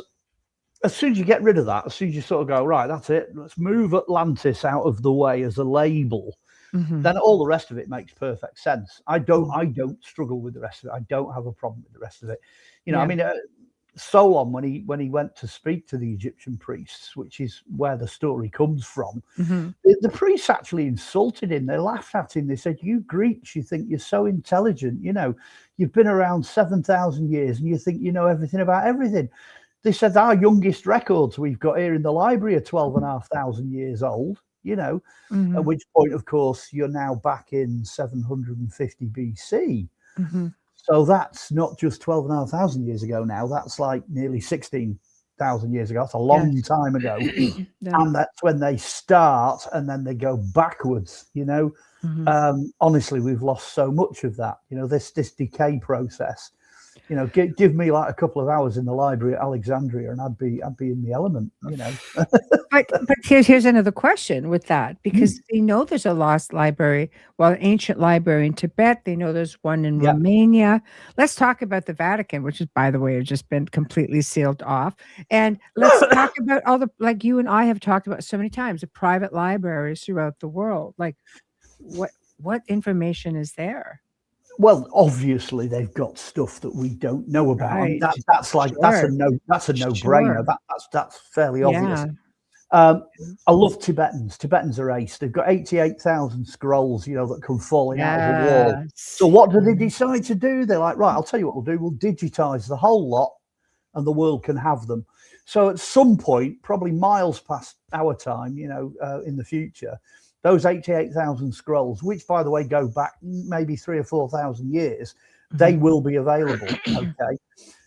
as soon as you get rid of that, as soon as you sort of go, right, that's it, let's move Atlantis out of the way as a label, then all the rest of it makes perfect sense. I don't struggle with the rest of it. I don't have a problem with the rest of it. You know, I mean, Solon, when he went to speak to the Egyptian priests, which is where the story comes from, the priests actually insulted him. They laughed at him. They said, you Greeks, you think you're so intelligent, you know, you've been around 7,000 years and you think you know everything about everything. They said our youngest records we've got here in the library are 12,500 years old, you know, at which point, of course, you're now back in 750 BC. So that's not just 12,500 years ago now. That's like nearly 16,000 years ago. That's a long time ago. And that's when they start and then they go backwards, you know. Honestly, we've lost so much of that, you know, this decay process. You know, give me like a couple of hours in the library at Alexandria and I'd be in the element, you know. but here's another question with that, because they know there's a lost library, well, an ancient library in Tibet. They know there's one in Romania. Let's talk about the Vatican, which is, by the way, has just been completely sealed off. And let's talk about all the, like you and I have talked about so many times, the private libraries throughout the world. Like what information is there? Well, obviously they've got stuff that we don't know about. I mean, that's a no-brainer. That's fairly obvious. I love Tibetans. Tibetans are ace. They've got 88,000 scrolls, you know, that come falling out of the wall. So what do they decide to do? They're like, right, I'll tell you what we'll do. We'll digitize the whole lot and the world can have them. So at some point, probably miles past our time, you know, in the future, those 88,000 scrolls, which, by the way, go back maybe 3,000 or 4,000 years, they will be available. Okay.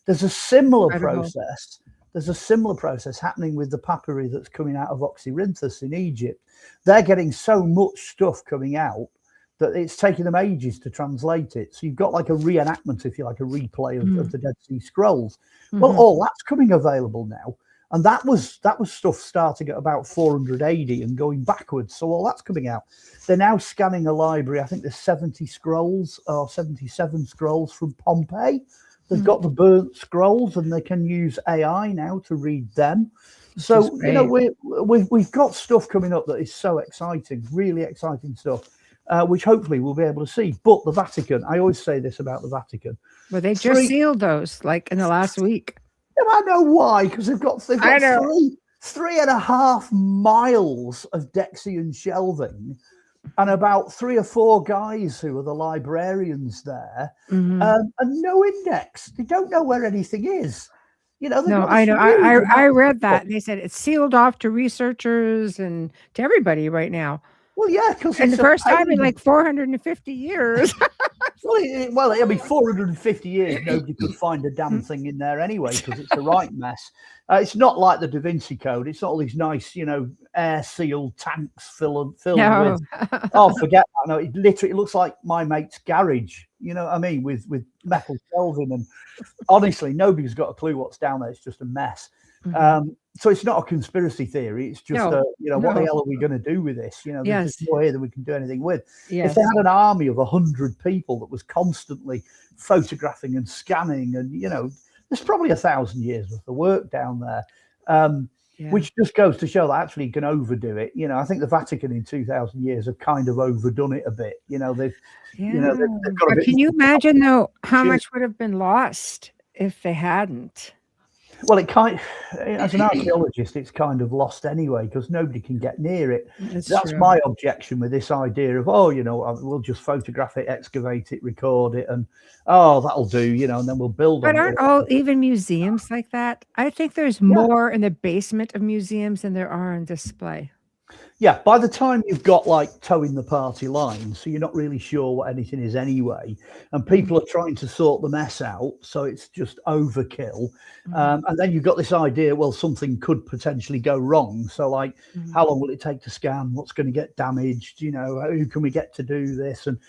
There's a similar process. There's a similar process happening with the papyri that's coming out of Oxyrhynchus in Egypt. They're getting so much stuff coming out that it's taking them ages to translate it. So you've got like a reenactment, if you like, a replay of the Dead Sea Scrolls. Well, all that's coming available now. And that was stuff starting at about 400 AD and going backwards. So all that's coming out. They're now scanning a library. I think there's 70 scrolls or 77 scrolls from Pompeii. They've got the burnt scrolls and they can use AI now to read them. So, you know, we've got stuff coming up that is so exciting, really exciting stuff, which hopefully we'll be able to see. But the Vatican, I always say this about the Vatican. Well, they just sealed those like in the last week. I know why, because they've got 3.5 miles of Dexian shelving and about 3 or 4 guys who are the librarians there, and no index. They don't know where anything is. You know, no, I know. I read that. They said it's sealed off to researchers and to everybody right now. Well, yeah, because it's the first time in like 450 years. Well, it'll be 450 years. Nobody could find a damn thing in there anyway because it's a right mess. It's not like the Da Vinci Code. It's not all these nice, you know, air-sealed tanks filled with. Oh, forget that. No, it literally looks like my mate's garage. You know what I mean? With metal shelving, and honestly, nobody's got a clue what's down there. It's just a mess. So it's not a conspiracy theory. It's just, you know, what the hell are we going to do with this? You know, there's just more here than we can do anything with. If they had an army of 100 people that was constantly photographing and scanning, and, you know, there's probably 1,000 years worth of work down there. which just goes to show that actually you can overdo it. You know, I think the Vatican in 2,000 years have kind of overdone it a bit. You know, they've got a bit. Can you imagine though how much would have been lost if they hadn't? Well, as an archaeologist, it's kind of lost anyway because nobody can get near it. That's my objection with this idea of, we'll just photograph it, excavate it, record it, and that'll do, and then we'll build. But aren't all even museums like that? I think there's more in the basement of museums than there are on display. Yeah, by the time you've got like towing the party line, so you're not really sure what anything is anyway, and people are trying to sort the mess out, so it's just overkill. And then you've got this idea, well, something could potentially go wrong. So like, how long will it take to scan? What's going to get damaged? Who can we get to do this? And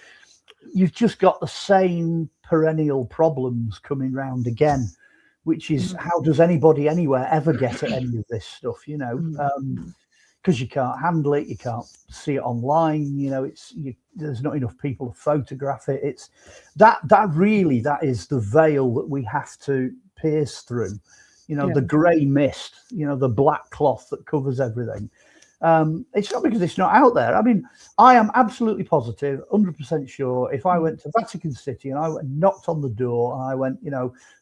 you've just got the same perennial problems coming round again, which is how does anybody anywhere ever get at any of this stuff, because you can't handle it, you can't see it online, there's not enough people to photograph it. It's that is the veil that we have to pierce through, the grey mist, the black cloth that covers everything. It's not because it's not out there. I mean, I am absolutely positive, 100% sure, if I went to Vatican City and I went and knocked on the door and I went,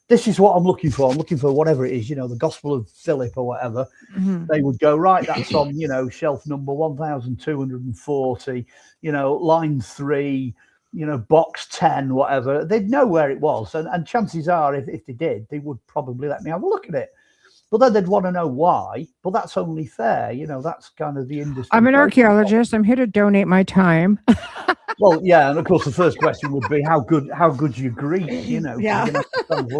this is what I'm looking for. I'm looking for whatever it is, the Gospel of Philip or whatever. They would go, right, that's on, shelf number 1240, line 3, box 10, whatever. They'd know where it was. And chances are, if they did, they would probably let me have a look at it. But then they'd want to know why. But that's only fair. That's kind of the industry. I'm an archaeologist. I'm here to donate my time. Well, yeah, and of course the first question would be how good's your Greek?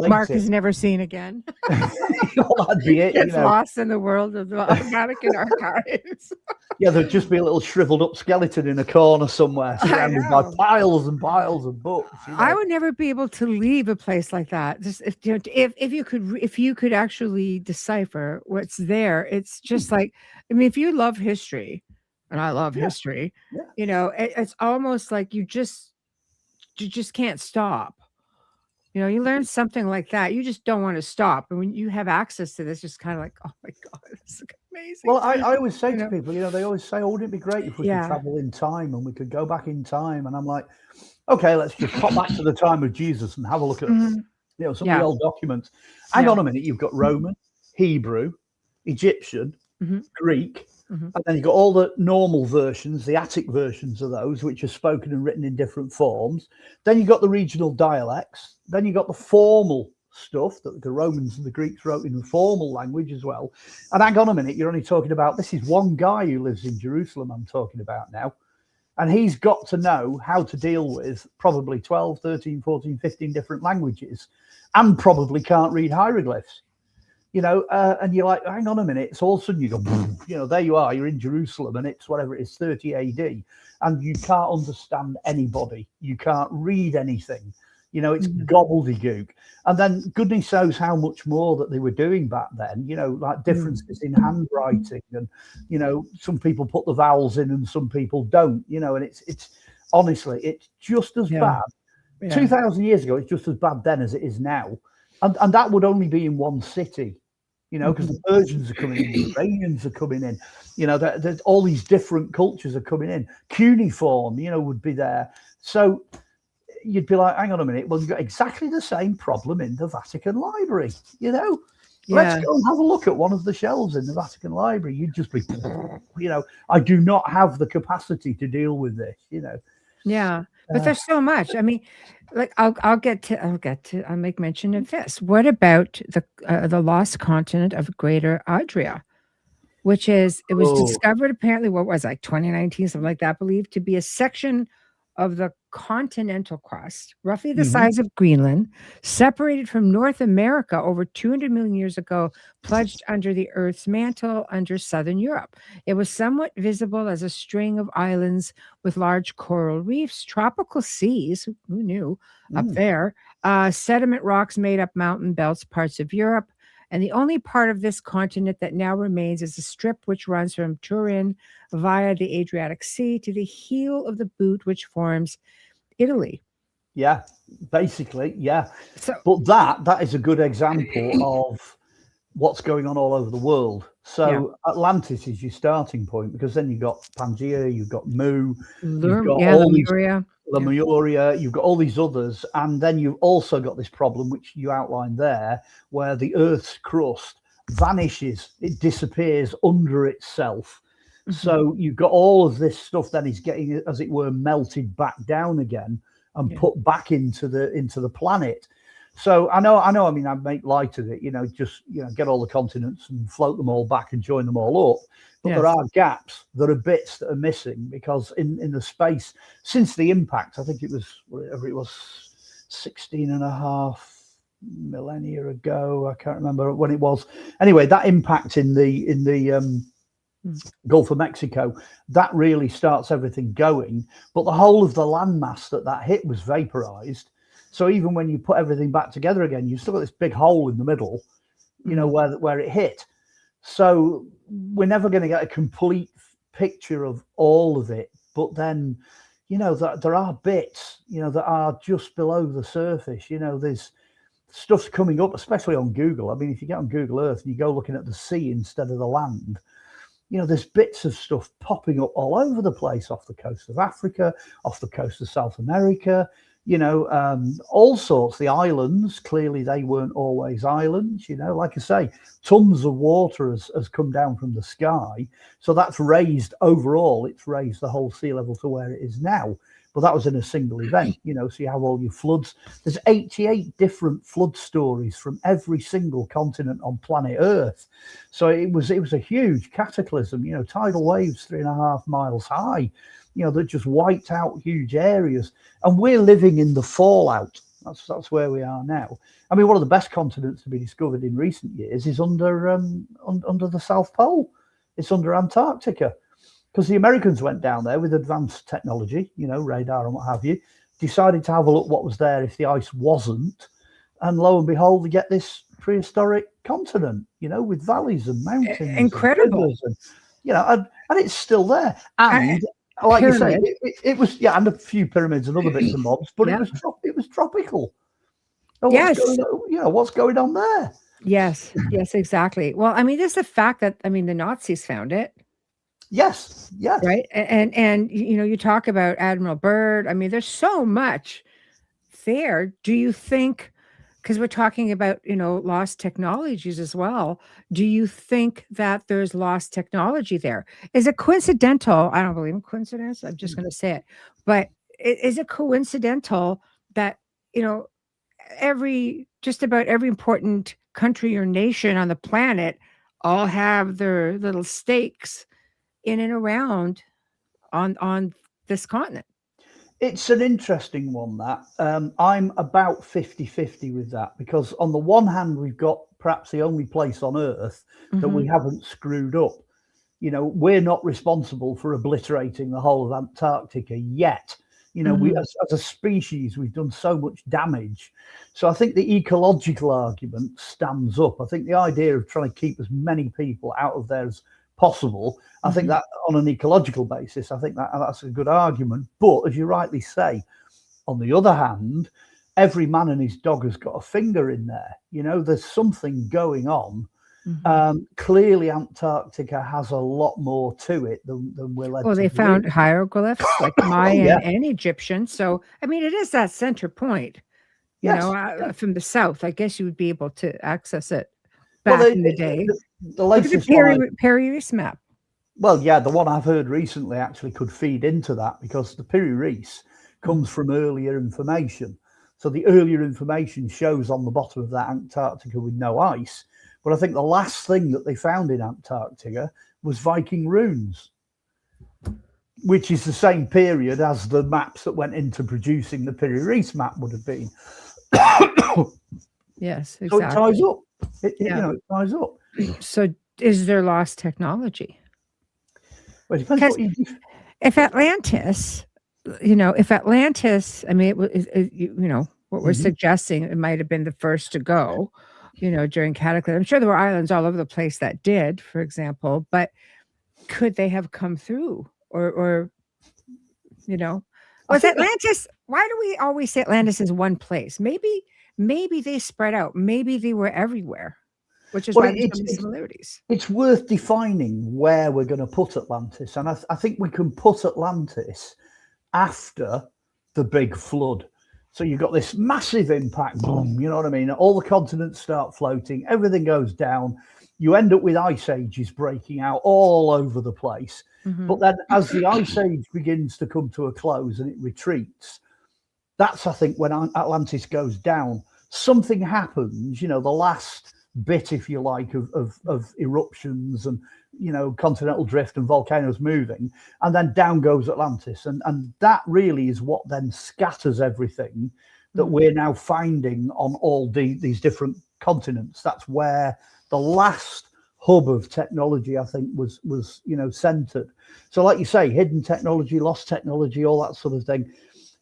Mark is never seen again. Well, that'd be it. It's lost in the world of the Vatican archives. Yeah, there'd just be a little shriveled up skeleton in a corner somewhere, surrounded by piles and piles of books. I would never be able to leave a place like that. Just if you could actually decipher what's there, it's just like, I mean, if you love history. And I love history, it's almost like you just can't stop. You learn something like that, you just don't want to stop. And when you have access to this, just kind of like, oh my God, this is amazing. Well, I always say to people, they always say, wouldn't it be great if we could travel in time and we could go back in time? And I'm like, okay, let's just pop back to the time of Jesus and have a look at some of the old documents. Hang on a minute, you've got Roman, Hebrew, Egyptian, Greek. And then you've got all the normal versions, the Attic versions of those, which are spoken and written in different forms. Then you've got the regional dialects. Then you've got the formal stuff that the Romans and the Greeks wrote in the formal language as well. And hang on a minute, you're only talking about, this is one guy who lives in Jerusalem I'm talking about now. And he's got to know how to deal with probably 12, 13, 14, 15 different languages and probably can't read hieroglyphs. And you're like, hang on a minute. So all of a sudden you go, there you are, you're in Jerusalem and it's whatever it is, 30 AD. And you can't understand anybody. You can't read anything. It's gobbledygook. And then goodness knows how much more that they were doing back then, like differences in handwriting. And, some people put the vowels in and some people don't, and it's honestly, it's just as bad. 2,000 years ago, it's just as bad then as it is now. And that would only be in one city. Because the Persians are coming in, the Iranians are coming in, there's all these different cultures are coming in. Cuneiform, would be there. So you'd be like, hang on a minute, well, you've got exactly the same problem in the Vatican Library, Let's go and have a look at one of the shelves in the Vatican Library. You'd just be, I do not have the capacity to deal with this, Yeah, but there's so much. I mean, like I'll make mention of this. What about the lost continent of Greater Adria, which was discovered apparently, 2019, something like that, believed to be a section of the continental crust, roughly the size of Greenland, separated from North America over 200 million years ago, plunged under the Earth's mantle under southern Europe. It was somewhat visible as a string of islands with large coral reefs, tropical seas, who knew, up there, sediment rocks made up mountain belts, parts of Europe. And the only part of this continent that now remains is a strip which runs from Turin via the Adriatic Sea to the heel of the boot, which forms Italy. Yeah, basically, yeah. But that is a good example of what's going on all over the world. So Atlantis is your starting point, because then you've got Pangaea, you've got Mu, you've got all these Lemuria, you've got all these others, and then you've also got this problem which you outlined there, where the Earth's crust vanishes, it disappears under itself. So you've got all of this stuff then is getting, as it were, melted back down again and put back into the planet. So I know. I mean, I make light of it, just get all the continents and float them all back and join them all up. But there are gaps, there are bits that are missing, because in the space since the impact, I think it was whatever it was, 16 and a half millennia ago. I can't remember when it was. Anyway, that impact in the Gulf of Mexico, that really starts everything going. But the whole of the landmass that hit was vaporized. So even when you put everything back together again, you've still got this big hole in the middle, where it hit. So we're never going to get a complete picture of all of it. But then, there are bits, that are just below the surface. There's stuff's coming up, especially on Google. I mean, if you get on Google Earth and you go looking at the sea instead of the land, there's bits of stuff popping up all over the place, off the coast of Africa, off the coast of South America. All sorts. The islands, clearly they weren't always islands, like I say, tons of water has come down from the sky. So that's raised, overall, it's raised the whole sea level to where it is now. But that was in a single event, so you have all your floods. There's 88 different flood stories from every single continent on planet Earth. So it was a huge cataclysm, tidal waves 3.5 miles high, that just wiped out huge areas. And we're living in the fallout. That's where we are now. I mean, one of the best continents to be discovered in recent years is under the South Pole. It's under Antarctica, because the Americans went down there with advanced technology, radar and what have you, decided to have a look what was there if the ice wasn't. And lo and behold, they get this prehistoric continent, with valleys and mountains. Incredible. And it's still there. And like you say, it was, and a few pyramids and other bits and bobs, but it was tropical. What's going on there? Yes, exactly. Well, I mean, just the fact that, the Nazis found it. Yes. Right. And you talk about Admiral Byrd. I mean, there's so much there. Do you think, because we're talking about, lost technologies as well, do you think that there's lost technology there? Is it coincidental? I don't believe in coincidence. I'm just going to say it. But is it coincidental that, just about every important country or nation on the planet all have their little stakes in and around on this continent? It's an interesting one, that. I'm about 50-50 with that, because on the one hand, we've got perhaps the only place on Earth that we haven't screwed up. We're not responsible for obliterating the whole of Antarctica yet. We as a species, we've done so much damage. So I think the ecological argument stands up. I think the idea of trying to keep as many people out of there as possible, I think that on an ecological basis, I think that's a good argument. But as you rightly say, on the other hand, every man and his dog has got a finger in there. There's something going on. Clearly Antarctica has a lot more to it than we're led to believe. They found hieroglyphs like Mayan and Egyptian. So, I mean, it is that center point, from the south. I guess you would be able to access it back in the day. The latest Piri Reis map. Well, yeah, the one I've heard recently actually could feed into that, because the Piri Reis comes from earlier information. So the earlier information shows on the bottom of that Antarctica with no ice. But I think the last thing that they found in Antarctica was Viking runes, which is the same period as the maps that went into producing the Piri Reis map would have been. Yes, exactly. So it ties up. It ties up. So is there lost technology? Well, it depends if Atlantis, I mean, what we're suggesting, it might have been the first to go, during cataclysm. I'm sure there were islands all over the place that did, for example, but could they have come through or was Atlantis? Why do we always say Atlantis is one place? Maybe they spread out. Maybe they were everywhere. which is Well, why there's so many similarities. It's worth defining where we're going to put Atlantis. And I think we can put Atlantis after the big flood. So you've got this massive impact, boom, you know what I mean? All the continents start floating, everything goes down. You end up with ice ages breaking out all over the place. But then as the ice age begins to come to a close and it retreats, that's, I think, when Atlantis goes down. Something happens, you know, the last bit, if you like, of eruptions and, you know, continental drift and volcanoes moving, and then down goes Atlantis. And that really is what then scatters everything that we're now finding on all these different continents. That's where the last hub of technology, I think, was you know, centered. So like you say, hidden technology, lost technology, all that sort of thing.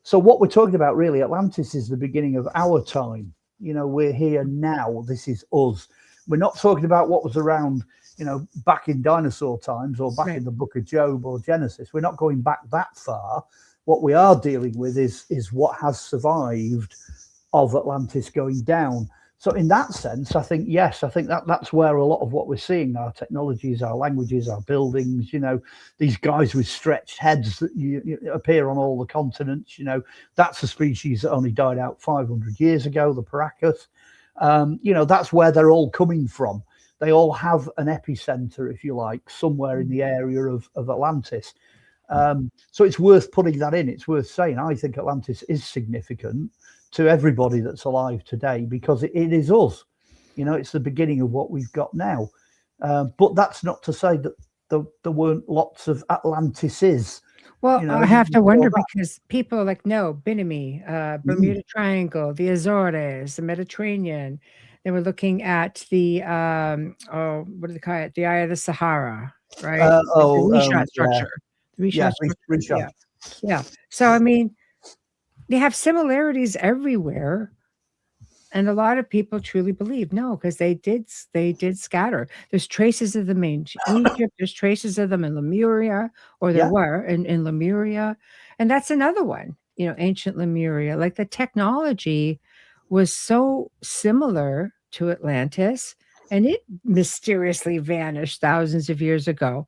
So what we're talking about really, Atlantis is the beginning of our time. You know, we're here now. This is us. We're not talking about what was around, you know, back in dinosaur times or back in the book of Job or Genesis. We're not going back that far. What we are dealing with is what has survived of Atlantis going down. So in that sense, I think, yes, I think that's where a lot of what we're seeing, our technologies, our languages, our buildings, you know, these guys with stretched heads that you appear on all the continents, you know, that's a species that only died out 500 years ago, the Paracas. You know, that's where they're all coming from. They all have an epicenter, if you like, somewhere in the area of Atlantis. So it's worth putting that in. It's worth saying, I think Atlantis is significant to everybody that's alive today, because it is us. You know, it's the beginning of what we've got now. But that's not to say that there weren't lots of Atlantises. Well, you know, I have to wonder, because people are like, no, Bimini, Bermuda Triangle, the Azores, the Mediterranean. They were looking at the, what do they call it? The Eye of the Sahara, right? The Richat structure. Yeah. The Richat structure. Yeah. So, I mean, they have similarities everywhere. And a lot of people truly believe, no, because they did scatter. There's traces of them in Egypt. There's traces of them in Lemuria, or there were in Lemuria. And that's another one, you know, ancient Lemuria. Like, the technology was so similar to Atlantis, and it mysteriously vanished thousands of years ago.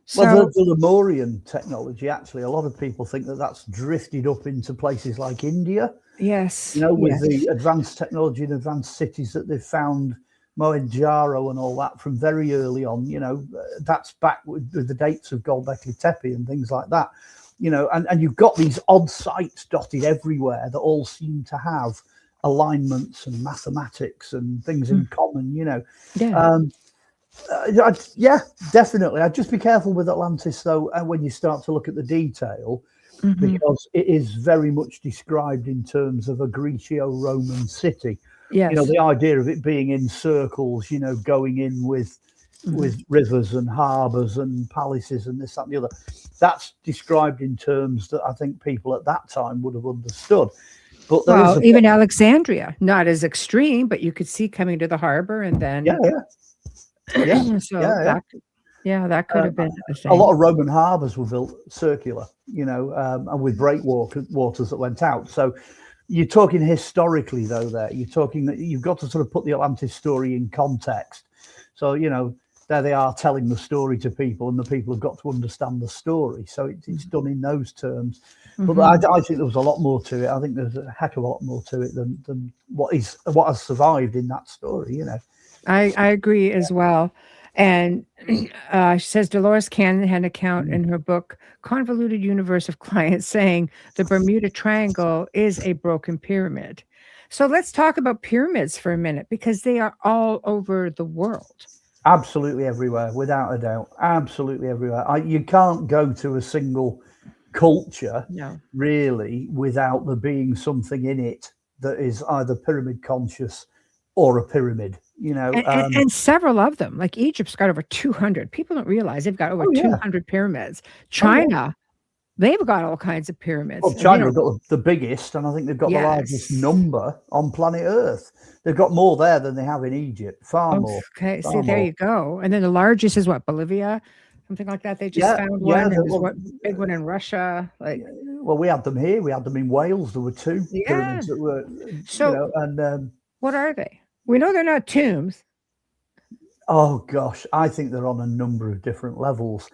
So, well, the Lemurian technology, actually, a lot of people think that that's drifted up into places like India. Yes. You know, with the advanced technology and advanced cities that they've found, Mohenjo-Daro and all that from very early on, you know, that's back with the dates of Göbekli and things like that. You know, and you've got these odd sites dotted everywhere that all seem to have alignments and mathematics and things in common, you know. Yeah, definitely. I'd just be careful with Atlantis, though, when you start to look at the detail, because it is very much described in terms of a Greco-Roman city. yes. You know, the idea of it being in circles, you know, going in with rivers and harbours and palaces and this, that, and the other. That's described in terms that I think people at that time would have understood. But well, even Alexandria, not as extreme, but you could see coming to the harbor, and then that could have been a thing. A lot of Roman harbours were built circular, you know, and with breakwaters that went out. So you're talking historically, though, there. You're talking that you've got to sort of put the Atlantis story in context. So, you know, there they are telling the story to people, and the people have got to understand the story. So it's done in those terms. But I think there was a lot more to it. I think there's a heck of a lot more to it than what has survived in that story, you know. I agree as well. And she says Dolores Cannon had an account in her book, Convoluted Universe of Clients, saying the Bermuda Triangle is a broken pyramid. So let's talk about pyramids for a minute, because they are all over the world. Absolutely everywhere, without a doubt. Absolutely everywhere. You can't go to a single culture, really, without there being something in it that is either pyramid conscious or a pyramid. You know, and several of them, like Egypt's got over 200. People don't realize they've got over 200 pyramids. China, they've got all kinds of pyramids. Well, China have got the biggest, and I think they've got the largest number on planet Earth. They've got more there than they have in Egypt, far more. Okay, see, there you go. And then the largest is what, Bolivia? Something like that. They just found one. There's one big one in Russia. Like, well, we had them here. We had them in Wales. There were two pyramids that were, so, you know, and what are they? We know they're not tombs. Oh gosh, I think they're on a number of different levels.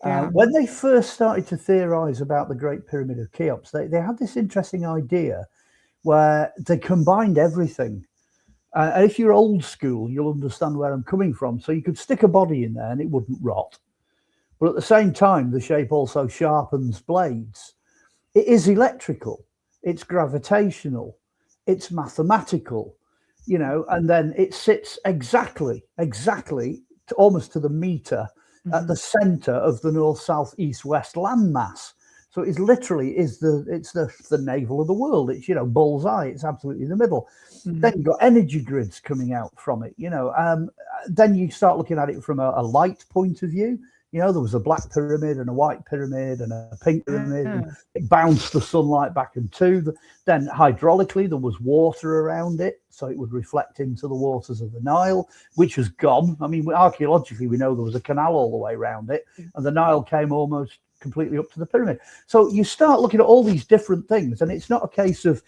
Yeah. When they first started to theorize about the Great Pyramid of Cheops, they had this interesting idea where they combined everything. And if you're old school, you'll understand where I'm coming from. So you could stick a body in there and it wouldn't rot. But at the same time, the shape also sharpens blades. It is electrical, it's gravitational, it's mathematical, you know, and then it sits exactly almost to the meter at the center of the north, south, east, west landmass. So it's literally the navel of the world. It's, you know, bullseye. It's absolutely in the middle. Then you've got energy grids coming out from it, you know. Then you start looking at it from a light point of view. You know, there was a black pyramid and a white pyramid and a pink pyramid. And it bounced the sunlight back into. Then hydraulically, there was water around it, so it would reflect into the waters of the Nile, which has gone. I mean, archaeologically, we know there was a canal all the way around it, and the Nile came almost completely up to the pyramid. So you start looking at all these different things, and it's not a case of,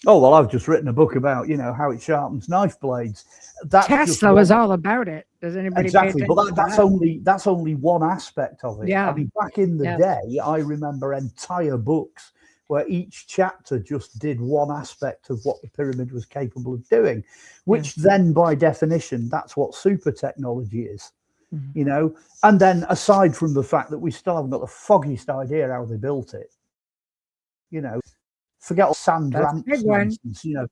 oh, well, I've just written a book about, you know, how it sharpens knife blades. That's Tesla was all about it. Does anybody exactly? But that's only one aspect of it. Yeah. I mean, back in the day, I remember entire books where each chapter just did one aspect of what the pyramid was capable of doing, which then, by definition, that's what super technology is. You know, and then aside from the fact that we still haven't got the foggiest idea how they built it, you know, forget all sand ramps, nonsense, you know.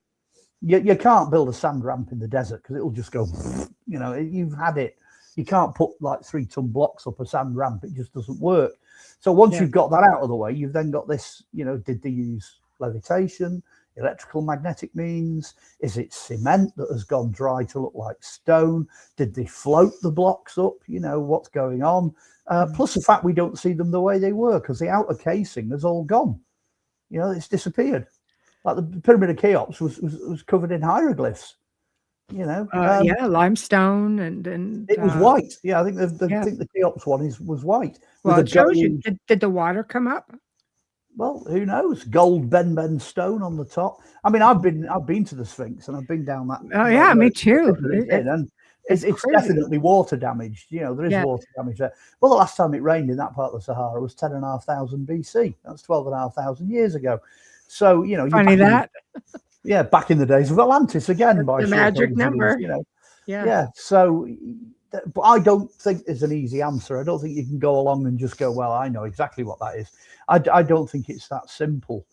You can't build a sand ramp in the desert because it'll just go, you know, you've had it. You can't put like 3-ton blocks up a sand ramp. It just doesn't work. So once you've got that out of the way, you've then got this, you know, did they use levitation, electrical magnetic means? Is it cement that has gone dry to look like stone? Did they float the blocks up? You know, what's going on? Plus the fact we don't see them the way they were because the outer casing has all gone. You know, it's disappeared. Like the Pyramid of Cheops was covered in hieroglyphs. You know, limestone and it was white. Yeah, I think the Cheops one was white. Well, it shows you. Did the water come up? Well, who knows? Gold Ben stone on the top. I mean, I've been to the Sphinx and I've been down that. Oh yeah, me too. And it's definitely water damaged. You know, there is water damage there. Well, the last time it rained in that part of the Sahara was 10,500 BC. That's 12,500 years ago. So, you know, funny that. Back in the days of Atlantis again. By the magic number. You know, So, but I don't think there's an easy answer. I don't think you can go along and just go, well, I know exactly what that is. I don't think it's that simple,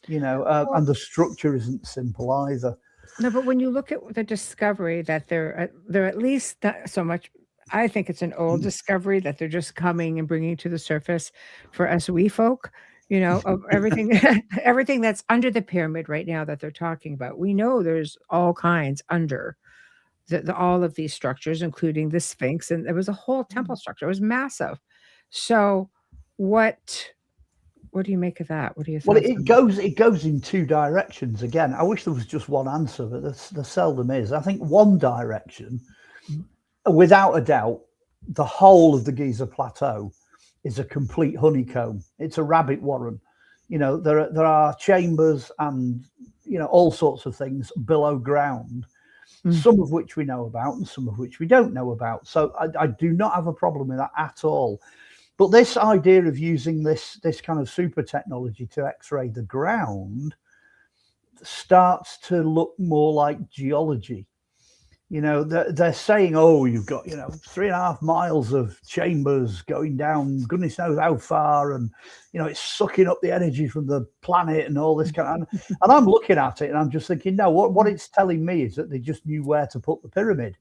you know, and the structure isn't simple either. No, but when you look at the discovery that they're at least not so much, I think it's an old discovery that they're just coming and bringing to the surface for us wee folk, you know, of everything, everything that's under the pyramid right now that they're talking about. We know there's all kinds under all of these structures, including the Sphinx, and there was a whole temple structure. It was massive. So what do you make of that? What do you think? Well, it goes in two directions. Again, I wish there was just one answer, but there seldom is. I think one direction, without a doubt, the whole of the Giza Plateau is a complete honeycomb. It's a rabbit warren. You know, there are chambers and, you know, all sorts of things below ground, some of which we know about and some of which we don't know about. So I do not have a problem with that at all. But this idea of using this kind of super technology to X-ray the ground starts to look more like geology. You know, they're saying, oh, you've got, you know, 3.5 miles of chambers going down, goodness knows how far, and, you know, it's sucking up the energy from the planet and all this kind of, and I'm looking at it and I'm just thinking, no, what it's telling me is that they just knew where to put the pyramid.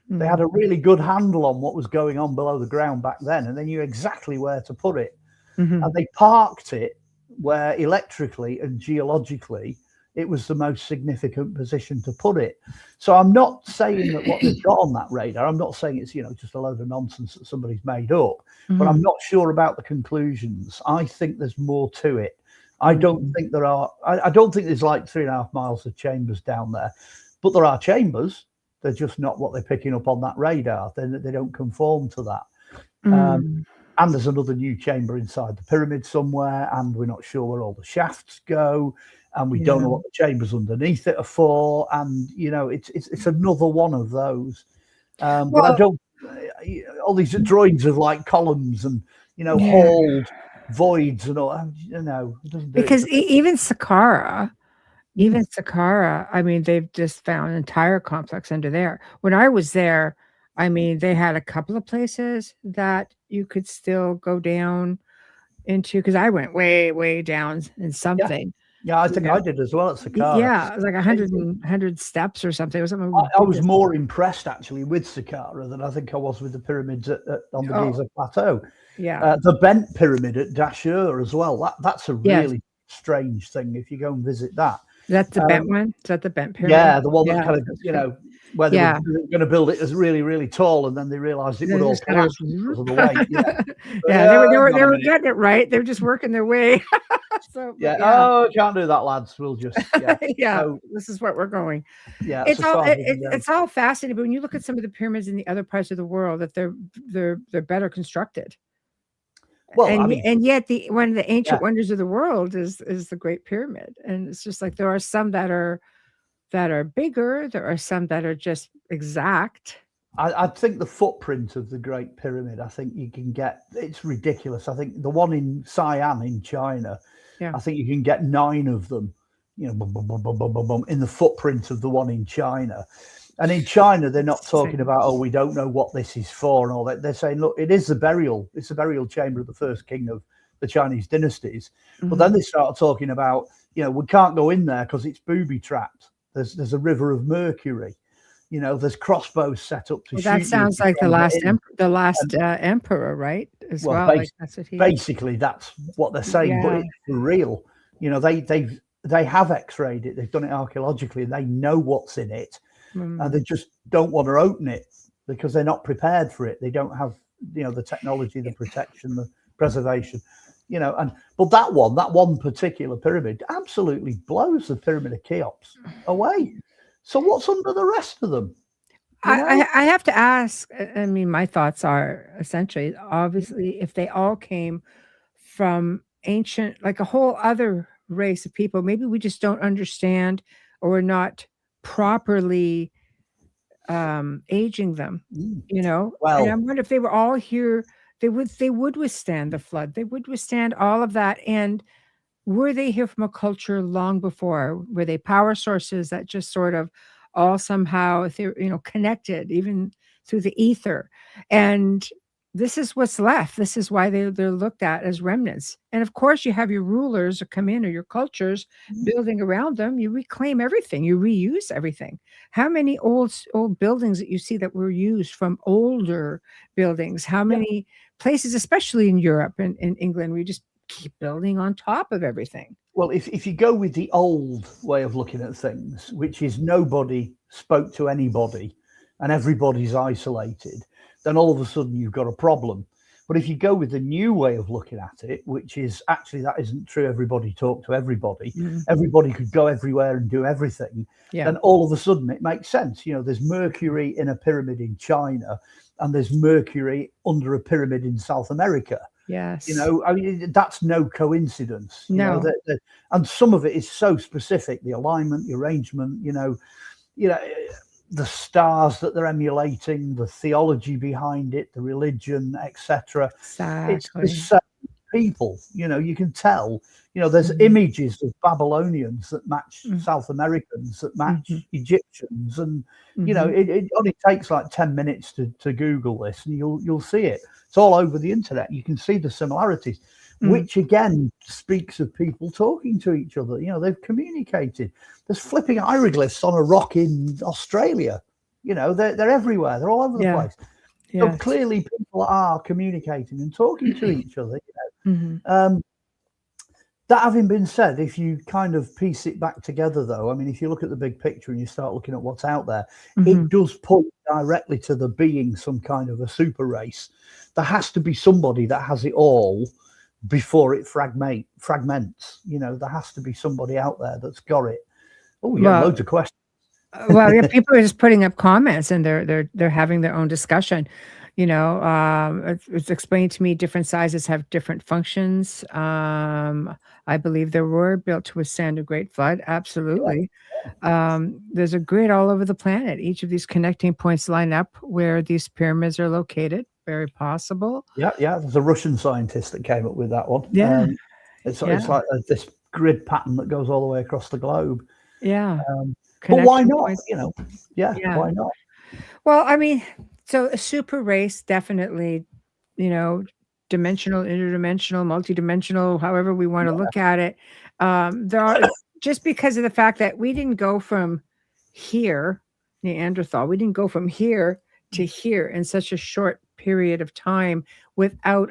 They had a really good handle on what was going on below the ground back then, and they knew exactly where to put it. And they parked it where electrically and geologically it was the most significant position to put it. So I'm not saying that what they've got on that radar, I'm not saying it's, you know, just a load of nonsense that somebody's made up, but I'm not sure about the conclusions. I think there's more to it. I don't think there are, I don't think there's like 3.5 miles of chambers down there, but there are chambers. They're just not what they're picking up on that radar. They don't conform to that. And there's another new chamber inside the pyramid somewhere, and we're not sure where all the shafts go, and we don't know what the chambers underneath it are for. And, you know, it's another one of those. But all these drawings of like columns and hauled voids and all. It doesn't do because it even Saqqara, I mean, they've just found an entire complex under there. When I was there, I mean, they had a couple of places that you could still go down into, because I went way down in something. Yeah, I think I did as well at Saqqara. Yeah, it was like 100 steps or something. It was something I was more impressed actually with Saqqara than I think I was with the pyramids on the Giza Plateau. Yeah, the bent pyramid at Dashur as well. That's a really strange thing if you go and visit that. That's the bent one. Is that the bent pyramid? Yeah, the one that kind of where they were going to build it as really tall, and then they realized it would all collapse because of the weight. They were getting it right. They were just working their way. So oh, can't do that, lads. We'll just so, this is what we're going. Yeah, it's all fascinating. But when you look at some of the pyramids in the other parts of the world, that they're better constructed. Well, and yet one of the ancient wonders of the world is the Great Pyramid, and it's just like there are some that are bigger. There are some that are just exact. I think the footprint of the Great Pyramid, I think you can get, it's ridiculous. I think the one in Siam in China, I think you can get 9 of them, in the footprint of the one in China. And in China, they're not talking about, oh, we don't know what this is for and all that. They're saying, look, it's the burial chamber of the first king of the Chinese dynasties. But then they start talking about, we can't go in there because it's booby trapped. There's a river of mercury. There's crossbows set up to shoot. That sounds like the last emperor, right? As well. That's what basically, that's what they're saying. But it's for real. They have X-rayed it. They've done it archaeologically. And they know what's in it. And they just don't want to open it because they're not prepared for it. They don't have, the technology, the protection, the preservation, but that one particular pyramid absolutely blows the Pyramid of Cheops away. So what's under the rest of them? I have to ask, I mean, my thoughts are essentially, obviously, if they all came from ancient, like a whole other race of people, maybe we just don't understand or we're not properly aging them, Well, and I wonder if they were all here, they would withstand the flood. They would withstand all of that. And were they here from a culture long before? Were they power sources that just sort of all somehow, connected even through the ether? And this is what's left. This is why they're looked at as remnants. And of course, you have your rulers that come in, or your cultures building around them. You reclaim everything. You reuse everything. How many old buildings that you see that were used from older buildings? How many places, especially in Europe and in England, where you just keep building on top of everything? Well, if you go with the old way of looking at things, which is nobody spoke to anybody and everybody's isolated, then all of a sudden you've got a problem. But if you go with the new way of looking at it, which is actually that isn't true, everybody talked to everybody, everybody could go everywhere and do everything, then all of a sudden it makes sense. There's mercury in a pyramid in China and there's mercury under a pyramid in South America. Yes. I mean, that's no coincidence. No. And some of it is so specific, the alignment, the arrangement, the stars that they're emulating, the theology behind it, the religion, etc. Exactly. It's the same people. You can tell. There's images of Babylonians that match South Americans, that match Egyptians, and it only takes like 10 minutes to Google this, and you'll see it. It's all over the internet. You can see the similarities, which again speaks of people talking to each other. They've communicated. There's flipping hieroglyphs on a rock in Australia. They're everywhere. They're all over the place. So clearly people are communicating and talking to each other. That having been said, if you kind of piece it back together, though, I mean, if you look at the big picture and you start looking at what's out there, it does point directly to there being some kind of a super race. There has to be somebody that has it all before it fragments. There has to be somebody out there that's got it. Oh, yeah, loads of questions. Well, people are just putting up comments and they're having their own discussion. You know, it's explained to me different sizes have different functions. I believe they were built to withstand a great flood. Absolutely. There's a grid all over the planet. Each of these connecting points line up where these pyramids are located. Very possible. Yeah, yeah. There's a Russian scientist that came up with that one. Yeah. It's like this grid pattern that goes all the way across the globe. Yeah. But why not? Points. You know, yeah, why not? Well, I mean, so a super race, definitely, you know, dimensional, interdimensional, multidimensional, however we want to look at it. There are just because of the fact that we didn't go from here, Neanderthal, we didn't go from here to here in such a short period of time without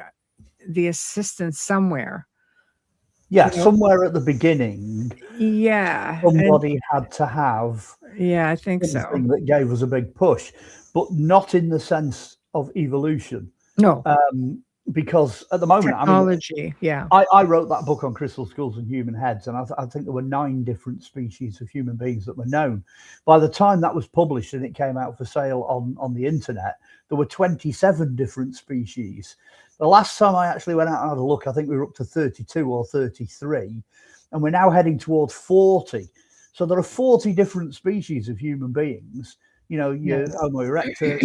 the assistance somewhere. Yeah, somewhere at the beginning. Yeah. Somebody had to have. Yeah, I think so. That gave us a big push, but not in the sense of evolution. No. Because at the moment, technology, I wrote that book on crystal skulls and human heads, and I think there were 9 different species of human beings that were known. By the time that was published and it came out for sale on the internet, there were 27 different species. The last time I actually went out and had a look, I think we were up to 32 or 33, and we're now heading towards 40. So there are 40 different species of human beings. You know, your Homo erectus,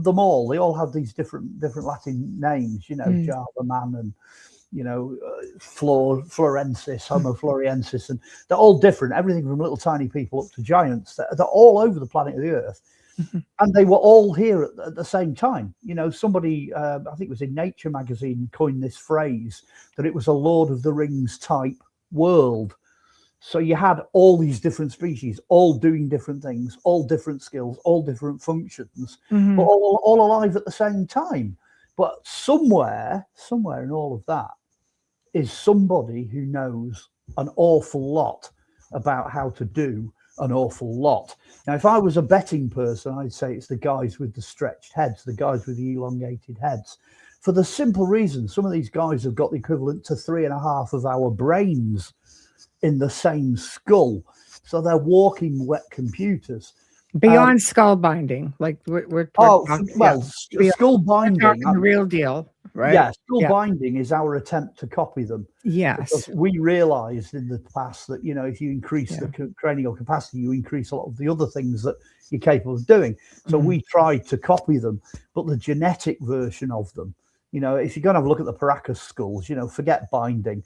them all. They all have these different Latin names. You know, Java man and Florensis, Homo floresiensis, and they're all different. Everything from little tiny people up to giants. They're all over the planet of the Earth, and they were all here at the same time. You know, somebody, I think it was in Nature magazine, coined this phrase that it was a Lord of the Rings type world. So you had all these different species, all doing different things, all different skills, all different functions, but all alive at the same time. But somewhere in all of that is somebody who knows an awful lot about how to do an awful lot. Now, if I was a betting person, I'd say it's the guys with the stretched heads, the guys with the elongated heads. For the simple reason, some of these guys have got the equivalent to 3.5 of our brains in the same skull, so they're walking wet computers. Beyond skull binding, like we're talking skull binding, the real deal, right? Yeah, skull binding is our attempt to copy them. Yes, because we realized in the past that if you increase the cranial capacity, you increase a lot of the other things that you're capable of doing. So we tried to copy them, but the genetic version of them. If you're going to have a look at the Paracas skulls, forget binding.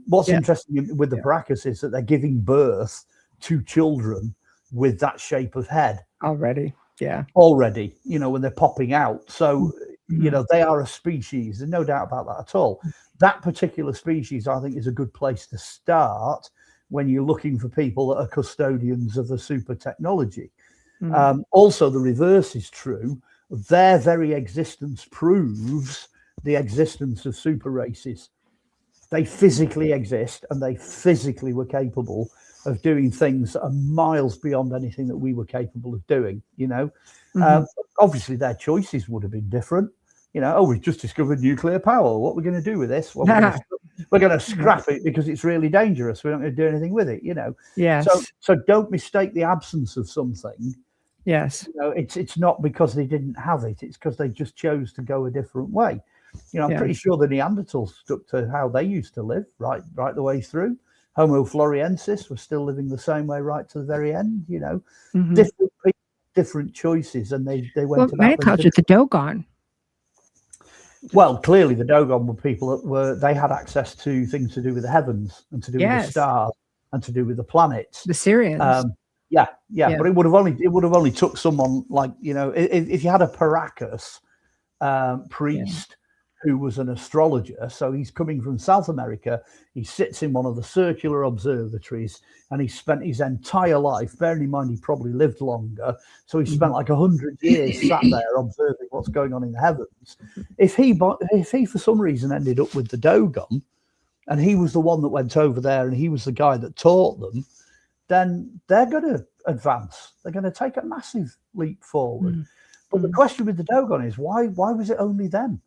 What's interesting with the Paracas is that they're giving birth to children with that shape of head already. When they're popping out. So, they are a species. There's no doubt about that at all. That particular species, I think, is a good place to start when you're looking for people that are custodians of the super technology. Also, the reverse is true. Their very existence proves the existence of super races. They physically exist, and they physically were capable of doing things that are miles beyond anything that we were capable of doing. Obviously their choices would have been different. We've just discovered nuclear power. What are we going to do with this? Well, we're going to scrap it because it's really dangerous. We're not going to do anything with it. Yes. So don't mistake the absence of something. Yes. It's not because they didn't have it. It's because they just chose to go a different way. I'm pretty sure the Neanderthals stuck to how they used to live right the way through. Homo floresiensis was still living the same way right to the very end. Different people, different choices, and they went about. Many cultures, the Dogon. Well, clearly the Dogon were people that they had access to things to do with the heavens and to do with the stars and to do with the planets. The Syrians. Yeah, but it would have only took someone like if you had a Paracas priest who was an astrologer. So he's coming from South America. He sits in one of the circular observatories, and he spent his entire life. Bearing in mind, he probably lived longer, so he spent like 100 years sat there observing what's going on in the heavens. If he for some reason ended up with the Dogon, and he was the one that went over there, and he was the guy that taught them, then they're going to advance. They're going to take a massive leap forward. But the question with the Dogon is why was it only them?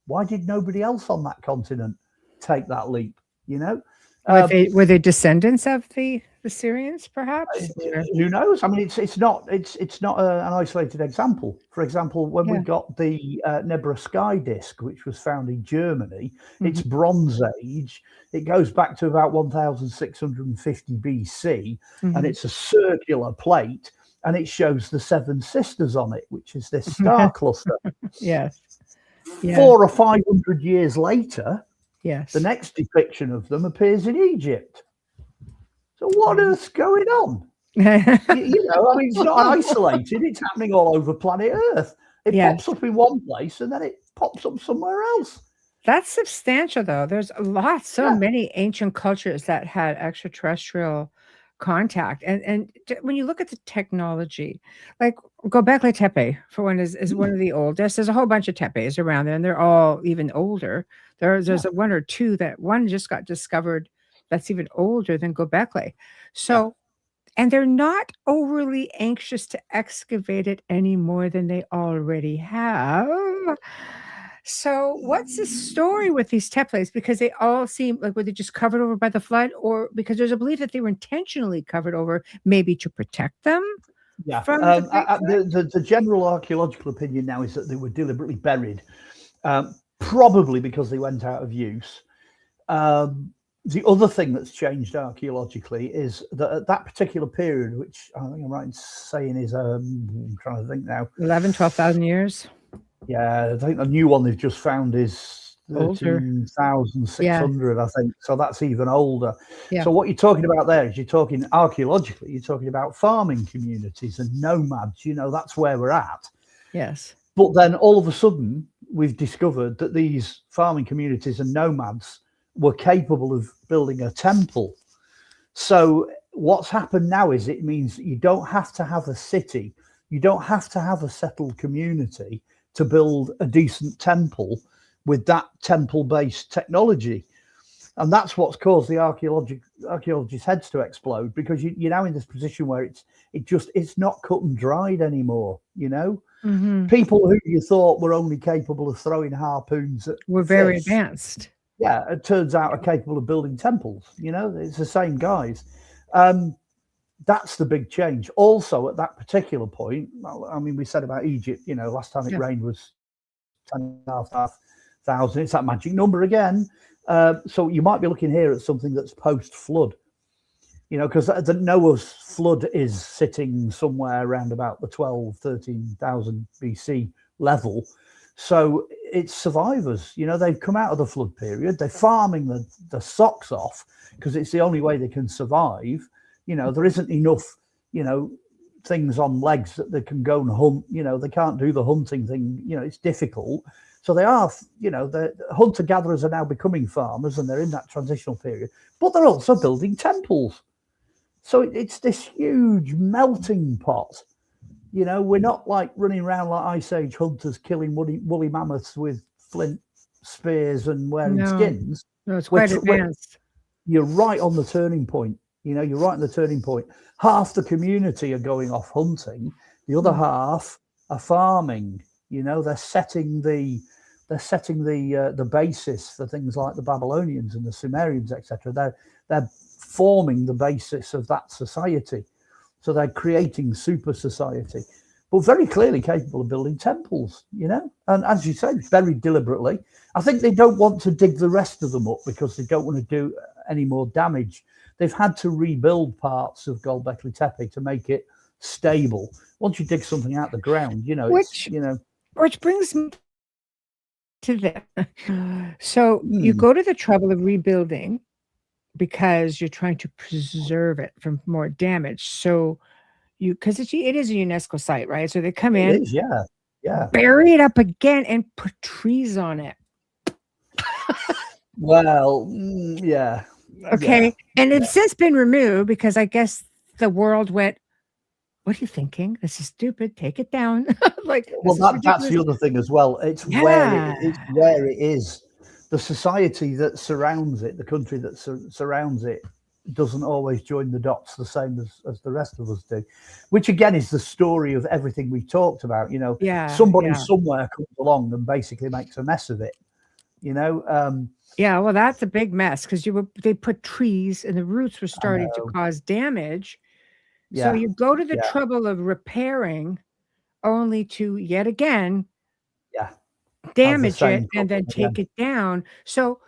Why did nobody else on that continent take that leap? Were they descendants of the the Syrians, perhaps? Who knows? I mean, it's not an isolated example. For example, when we got the Nebra Sky disk, which was found in Germany, it's Bronze Age. It goes back to about 1650 BC, and it's a circular plate, and it shows the Seven Sisters on it, which is this star cluster. Yes. 400 or 500 years later, the next depiction of them appears in Egypt. So what is going on? You know, I mean, it's not isolated. It's happening all over planet Earth. It pops up in one place and then it pops up somewhere else. That's substantial, though. There's so many ancient cultures that had extraterrestrial contact. And when you look at the technology, like Göbekli Tepe, for one, is one of the oldest. There's a whole bunch of tepes around there, and they're all even older. There's a one or two that one just got discovered that's even older than Göbekli. So, and they're not overly anxious to excavate it any more than they already have. So what's the story with these tepes? Because they all seem like, were they just covered over by the flood, or because there's a belief that they were intentionally covered over, maybe to protect them? Yeah. The general archaeological opinion now is that they were deliberately buried, probably because they went out of use. The other thing that's changed archaeologically is that at that particular period, which I think I'm right in saying is, I'm trying to think now, 12,000 years. Yeah, I think the new one they've just found is 13,600, I think. So that's even older. So what you're talking about there is, you're talking archaeologically, you're talking about farming communities and nomads. You know, that's where we're at. Yes. But then all of a sudden, we've discovered that these farming communities and nomads were capable of building a temple. So what's happened now is, it means that you don't have to have a city, you don't have to have a settled community to build a decent temple with that temple-based technology. And that's what's caused the archaeologists' heads to explode, because you're now in this position where it's not cut and dried anymore. You know, people who you thought were only capable of throwing harpoons at were very advanced. Yeah, it turns out are capable of building temples. You know, it's the same guys. That's the big change. Also, at that particular point, I mean, we said about Egypt, you know, last time it rained was 10,500. It's that magic number again. So you might be looking here at something that's post-flood, you know, because the Noah's flood is sitting somewhere around about the 13,000 BC level. So it's survivors, you know, they've come out of the flood period. They're farming the socks off because it's the only way they can survive. You know, there isn't enough, you know, things on legs that they can go and hunt. You know, they can't do the hunting thing. You know, it's difficult. So they are, you know, the hunter-gatherers are now becoming farmers, and they're in that transitional period. But they're also building temples. So it's this huge melting pot. You know, we're not like running around like Ice Age hunters killing woolly mammoths with flint spears and wearing skins. No, it's quite advanced. You're right on the turning point. You know, you're right on the turning point. Half the community are going off hunting. The other half are farming. You know, they're setting the basis for things like the Babylonians and the Sumerians, etc. They're forming the basis of that society. So they're creating super society, but very clearly capable of building temples, you know, and as you said, very deliberately. I think they don't want to dig the rest of them up because they don't want to do any more damage. They've had to rebuild parts of Göbekli Tepe to make it stable. Once you dig something out the ground, you know, which brings me to this. So you go to the trouble of rebuilding because you're trying to preserve it from more damage. So because it is a UNESCO site, right? So they come in, bury it up again and put trees on it. Well, yeah. Okay. Yeah. And it's since been removed because I guess the world went, what are you thinking? This is stupid. Take it down. Like, well, that's the other thing as well. It's where it is. The society that surrounds it, the country that surrounds it, doesn't always join the dots the same as the rest of us do, which again is the story of everything we've talked about. You know, somebody somewhere comes along and basically makes a mess of it. You know, yeah, well, that's a big mess because they put trees and the roots were starting to know. cause damage. So Yeah, you go to the yeah, trouble of repairing only to yet again yeah. Have the damage it same and problem then take again. it down. So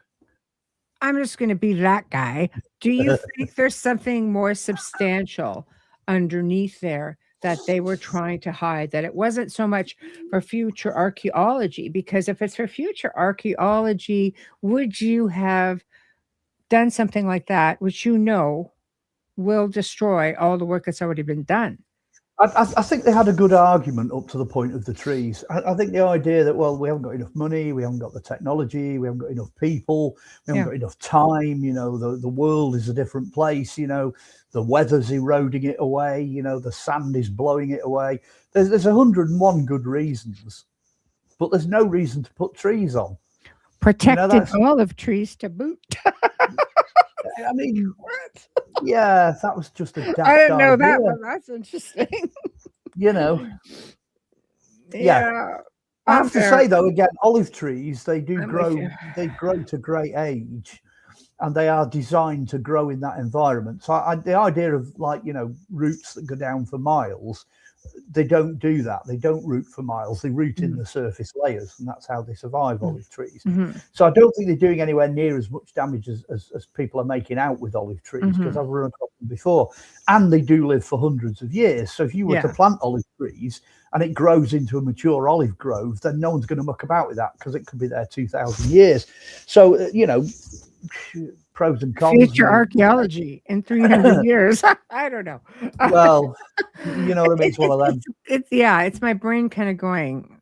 I'm just going to be that guy. Do you think there's something more substantial underneath there that they were trying to hide? That it wasn't so much for future archaeology? Because if it's for future archaeology, would you have done something like that, which you know will destroy all the work that's already been done? I think they had a good argument up to the point of the trees. I think the idea that, well, we haven't got enough money, we haven't got the technology, we haven't got enough people, we haven't got enough time, you know, the world is a different place, you know, the weather's eroding it away, you know, the sand is blowing it away. There's 101 good reasons, but there's no reason to put trees on. Protected olive trees to boot. I mean, yeah, that was just a daft I didn't know idea. that, but that's interesting. You know, yeah. I have to say though, again, olive trees, they grow to great age, and they are designed to grow in that environment. So the idea of, like, you know, roots that go down for miles, they don't do that. They don't root for miles. They root in the surface layers, and that's how they survive, olive trees. So I don't think they're doing anywhere near as much damage as people are making out with olive trees, because I've run across them before, and they do live for hundreds of years. So if you were to plant olive trees and it grows into a mature olive grove, then no one's going to muck about with that, because it could be there 2,000 years. So, you know, pros and cons. Future archaeology in 300 years. I don't know. Well, you know what I mean? It's one of them. It's my brain kind of going,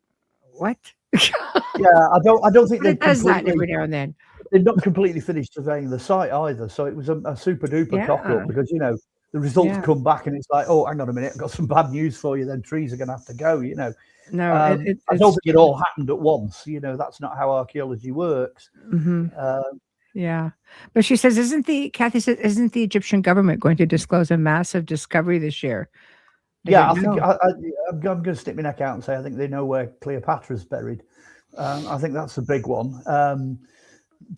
what? Yeah, I don't think it does that every now and then. They've not completely finished surveying the site either. So it was a super duper cock up, because, you know, the results come back and it's like, oh, hang on a minute, I've got some bad news for you. Then trees are going to have to go, you know. No, I don't think it all happened at once. You know, that's not how archaeology works. Yeah, but she says, Kathy says, isn't the Egyptian government going to disclose a massive discovery this year? I think I'm going to stick my neck out and say I think they know where Cleopatra's buried. I think that's a big one.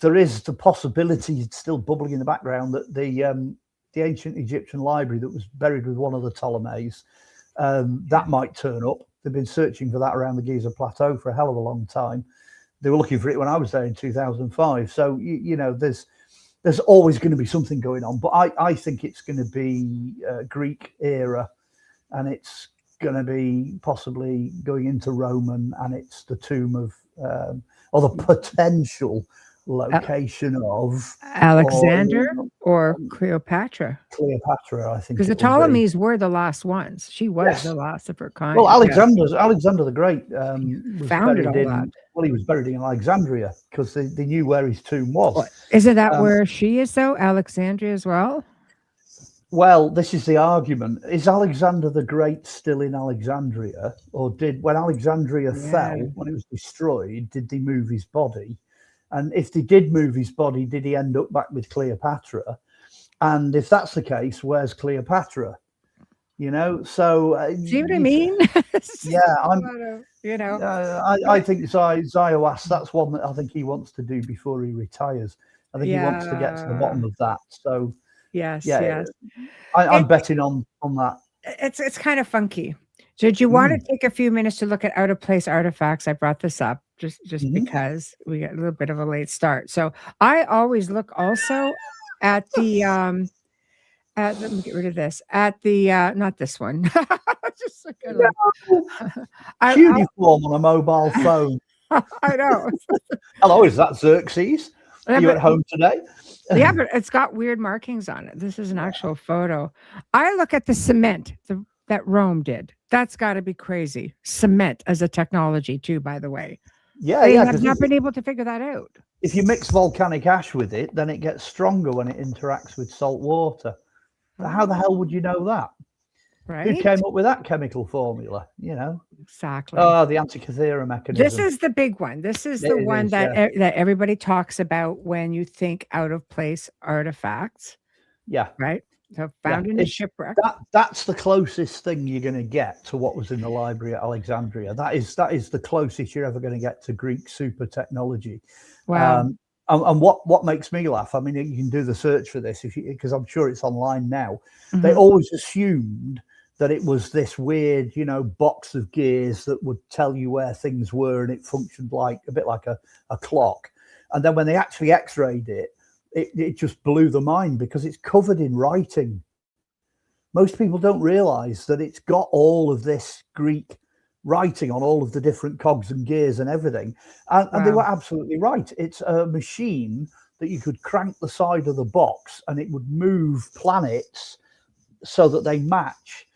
There is the possibility, still bubbling in the background, that the ancient Egyptian library that was buried with one of the Ptolemies, that might turn up. They've been searching for that around the Giza Plateau for a hell of a long time. They were looking for it when I was there in 2005. So, you know, there's always going to be something going on. But I think it's going to be Greek era, and it's going to be possibly going into Roman, and it's the tomb of, or the potential location of Alexander or Cleopatra. Cleopatra, I think. Because the Ptolemies were the last ones. She was the last of her kind. Well, Alexander the Great was founded buried all that. Well, he was buried in Alexandria, because they knew where his tomb was. Isn't that where she is, though? Alexandria as well? Well, this is the argument. Is Alexander the Great still in Alexandria? Or when Alexandria fell, when it was destroyed, did they move his body? And if they did move his body, did he end up back with Cleopatra? And if that's the case, where's Cleopatra? You know, so see what I mean? I think Zioas, that's one that I think he wants to do before he retires. I think he wants to get to the bottom of that. So yes. I'm betting on that. It's kind of funky. So do you want to take a few minutes to look at out of place artifacts? I brought this up just because we got a little bit of a late start. So I always look also at the let me get rid of this. At the not this one. Just Uniform on a mobile phone. I know. Hello, is that Xerxes? Are you at home today? Yeah, but it's got weird markings on it. This is an actual photo. I look at the cement that Rome did. That's got to be crazy. Cement as a technology too, by the way. They have not been able to figure that out. If you mix volcanic ash with it, then it gets stronger when it interacts with salt water. How the hell would you know that? Right? Who came up with that chemical formula? You know, exactly. Oh, the Antikythera mechanism. This is the big one. This is the one that everybody talks about when you think out of place artifacts. Yeah. Right. So found in a shipwreck. That's the closest thing you're going to get to what was in the library at Alexandria. That is the closest you're ever going to get to Greek super technology. Wow. And what makes me laugh, I mean, you can do the search for this because I'm sure it's online now. They always assumed that it was this weird, box of gears that would tell you where things were, and it functioned like a bit like a clock. And then when they actually x-rayed it just blew the mind because it's covered in writing. Most people don't realize that it's got all of this Greek writing on all of the different cogs and gears and everything. And they were absolutely right. It's a machine that you could crank the side of the box and it would move planets so that they match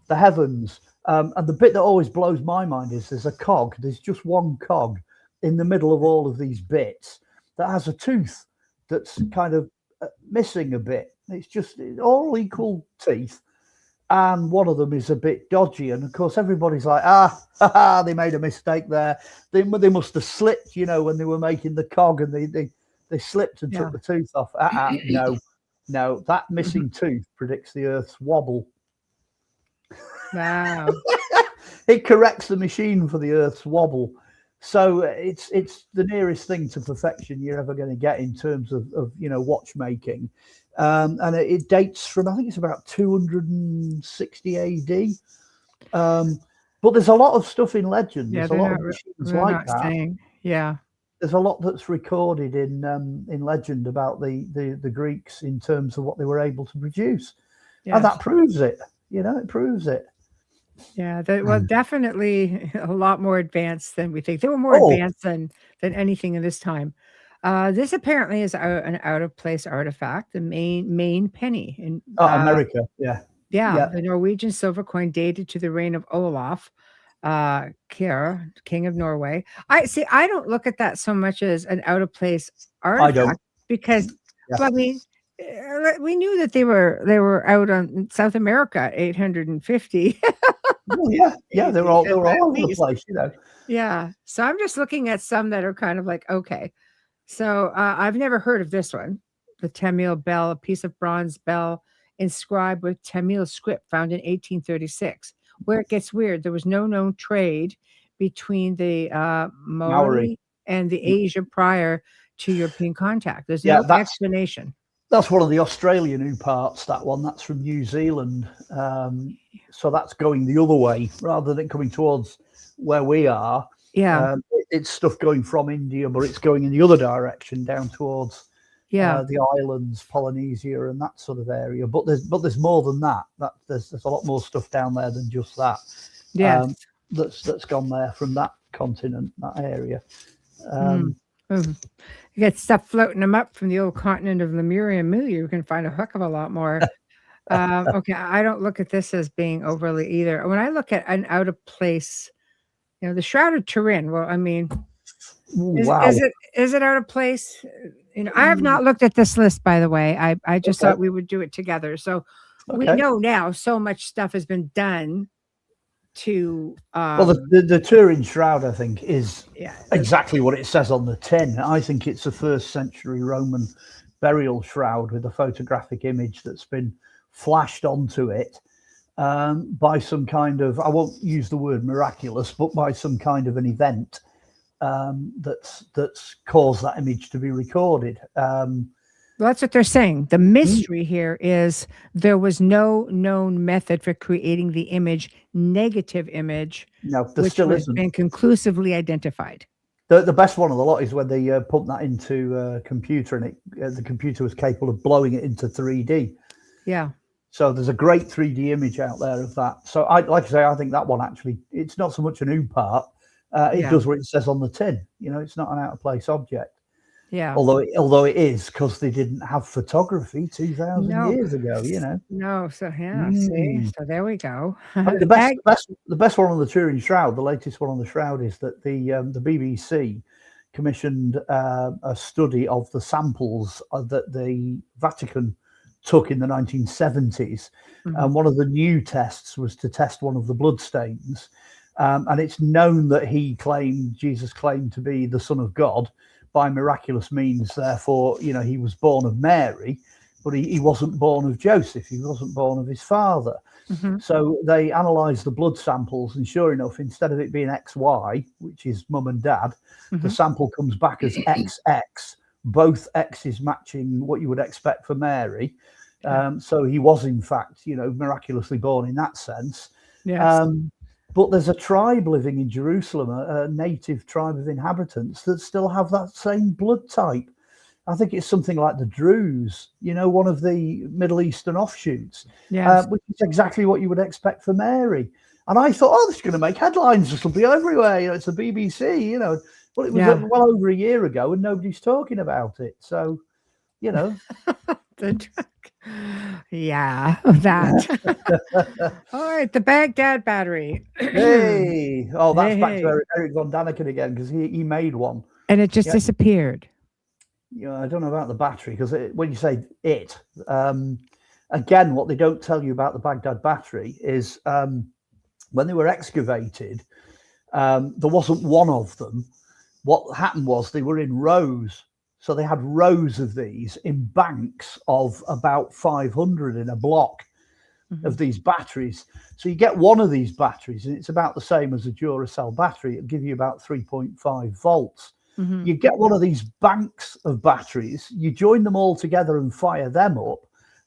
the heavens. And the bit that always blows my mind is there's just one cog in the middle of all of these bits that has a tooth that's kind of missing a bit. It's all equal teeth, and one of them is a bit dodgy. And of course, everybody's like, they made a mistake there. They must have slipped, when they were making the cog, and they slipped and took the tooth off. No, that missing tooth predicts the Earth's wobble. Wow. It corrects the machine for the Earth's wobble. So it's the nearest thing to perfection you're ever going to get in terms of watchmaking, and it dates from, I think it's about 260 AD. But there's a lot of stuff in legend. There's a lot of machines like that. There's a lot that's recorded in legend about the Greeks in terms of what they were able to produce, and that proves it. It proves it. Yeah, definitely a lot more advanced than we think. They were more advanced than anything in this time. This apparently is an out-of-place artifact, the Maine penny in America. The Norwegian silver coin dated to the reign of Olaf, Kjær, King of Norway. I don't look at that so much as an out-of-place artifact. I don't, because I mean, we knew that they were out on South America 850. Oh, yeah, they're all over the place, Yeah, so I'm just looking at some that are kind of like, okay. So I've never heard of this one, the Tamil bell, a piece of bronze bell inscribed with Tamil script found in 1836. Where it gets weird, there was no known trade between the Maori and the Asia prior to European contact. There's no explanation. That's one of the Australian new parts, that one. That's from New Zealand. So that's going the other way rather than coming towards where we are. Yeah. It's stuff going from India, but it's going in the other direction down towards the islands, Polynesia and that sort of area. But there's more than that. There's a lot more stuff down there than just that. Yeah. That's gone there from that continent, that area. You get stuff floating them up from the old continent of Lemuria and Milia. You can find a heck of a lot more. Okay, I don't look at this as being overly either. When I look at an out of place, the Shroud of Turin. Well, I mean, is it out of place? I have not looked at this list, by the way. I just thought we would do it together. So we know now so much stuff has been done to the Turin shroud, I think, is exactly what it says on the tin. I think it's a 1st century Roman burial shroud with a photographic image that's been flashed onto it by some kind of, I won't use the word miraculous, but by some kind of an event that's caused that image to be recorded. Well, that's what they're saying. The mystery here is there was no known method for creating the negative image, which has been conclusively identified. The best one of the lot is when they put that into a computer, and the computer was capable of blowing it into 3D. Yeah. So there's a great 3D image out there of that. So like I say, I think that one actually, it's not so much an new part. It does what it says on the tin. It's not an out of place object. Yeah. Although it is, because they didn't have photography 2,000 years ago, No, so see, so there we go. The best one on the Turin shroud, the latest one on the shroud, is that the BBC commissioned a study of the samples that the Vatican took in the 1970s, and one of the new tests was to test one of the bloodstains, and it's known that Jesus claimed to be the Son of God by miraculous means. Therefore, he was born of Mary, but he wasn't born of Joseph. He wasn't born of his father. So they analysed the blood samples, and sure enough, instead of it being XY, which is mum and dad, the sample comes back as XX, both X's matching what you would expect for Mary. So he was, in fact, miraculously born in that sense. Yes. But there's a tribe living in Jerusalem, a native tribe of inhabitants that still have that same blood type. I think it's something like the Druze, one of the Middle Eastern offshoots, which is exactly what you would expect for Mary. And I thought, this is going to make headlines. This will be everywhere. It's the BBC, Well, it was well over a year ago, and nobody's talking about it. So, Yeah, that. All right, the Baghdad battery. Hey, that's back to Eric von Daniken again, because he made one. And it just disappeared. I don't know about the battery, because when you say it, again, what they don't tell you about the Baghdad battery is when they were excavated, there wasn't one of them. What happened was they were in rows. So they had rows of these in banks of about 500 in a block of these batteries. So you get one of these batteries, and it's about the same as a Duracell battery. It'll give you about 3.5 volts. You get one of these banks of batteries, you join them all together and fire them up.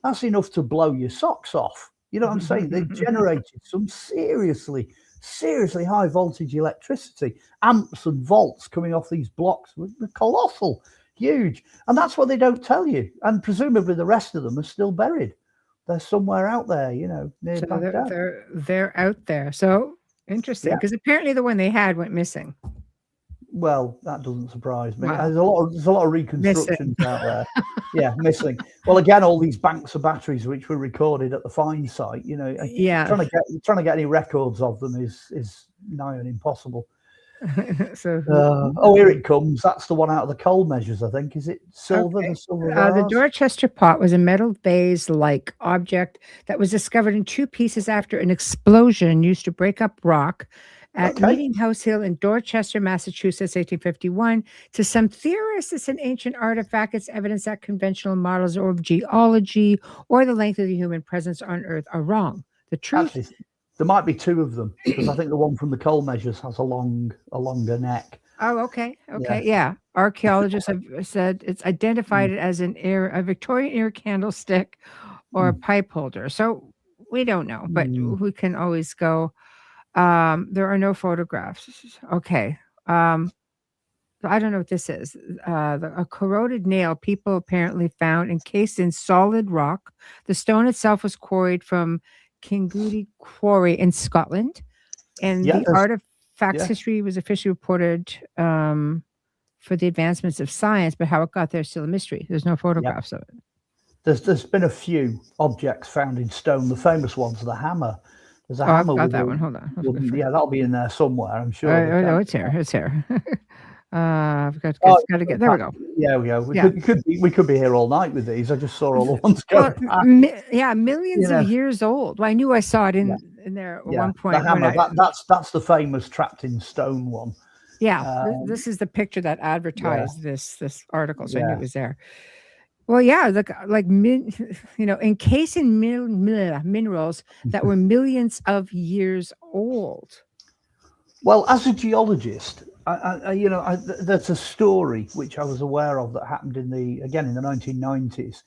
That's enough to blow your socks off. You know what I'm saying? They generated some seriously high voltage electricity. Amps and volts coming off these blocks were colossal. Huge. And that's what they don't tell you. And presumably the rest of them are still buried. They're somewhere out there, near Baghdad. They're out there. So interesting, because apparently the one they had went missing. Well, that doesn't surprise me. Wow. There's a lot of reconstructions out there. Yeah, missing. Well, again, all these banks of batteries which were recorded at the find site, trying to get any records of them is nigh on impossible. Here it comes. That's the one out of the coal measures, I think. Is it silver? Okay. The silver the Dorchester pot was a metal vase-like object that was discovered in two pieces after an explosion used to break up rock at Meeting House Hill in Dorchester, Massachusetts, 1851. To some theorists, it's an ancient artifact. It's evidence that conventional models of geology or the length of the human presence on Earth are wrong. The truth. Actually, there might be two of them, because I think the one from the coal measures has a longer neck. Oh, okay. Yeah. Archaeologists have said it's identified as a Victorian era candlestick or a pipe holder. So we don't know, but we can always go. There are no photographs. Okay. I don't know what this is. A corroded nail people apparently found encased in solid rock. The stone itself was quarried from Kingoody Quarry in Scotland, and the artifact's history was officially reported for the advancements of science, but how it got there is still a mystery. There's no photographs of it. There's been a few objects found in stone. The famous one's the hammer. There's a hammer. I've got that one. Hold on. That'll be in there somewhere, I'm sure. No, it's here. It's here. I've got to get. There we go. Yeah, we go. We could be here all night with these. I just saw all the ones go. Millions of years old. Well, I knew I saw it in there at one point. The hammer. That's the famous trapped in stone one. Yeah, this is the picture that advertised this article, so I knew it was there. Well, yeah, encased in minerals that were millions of years old. Well, as a geologist, there's a story which I was aware of that happened in the 1990s.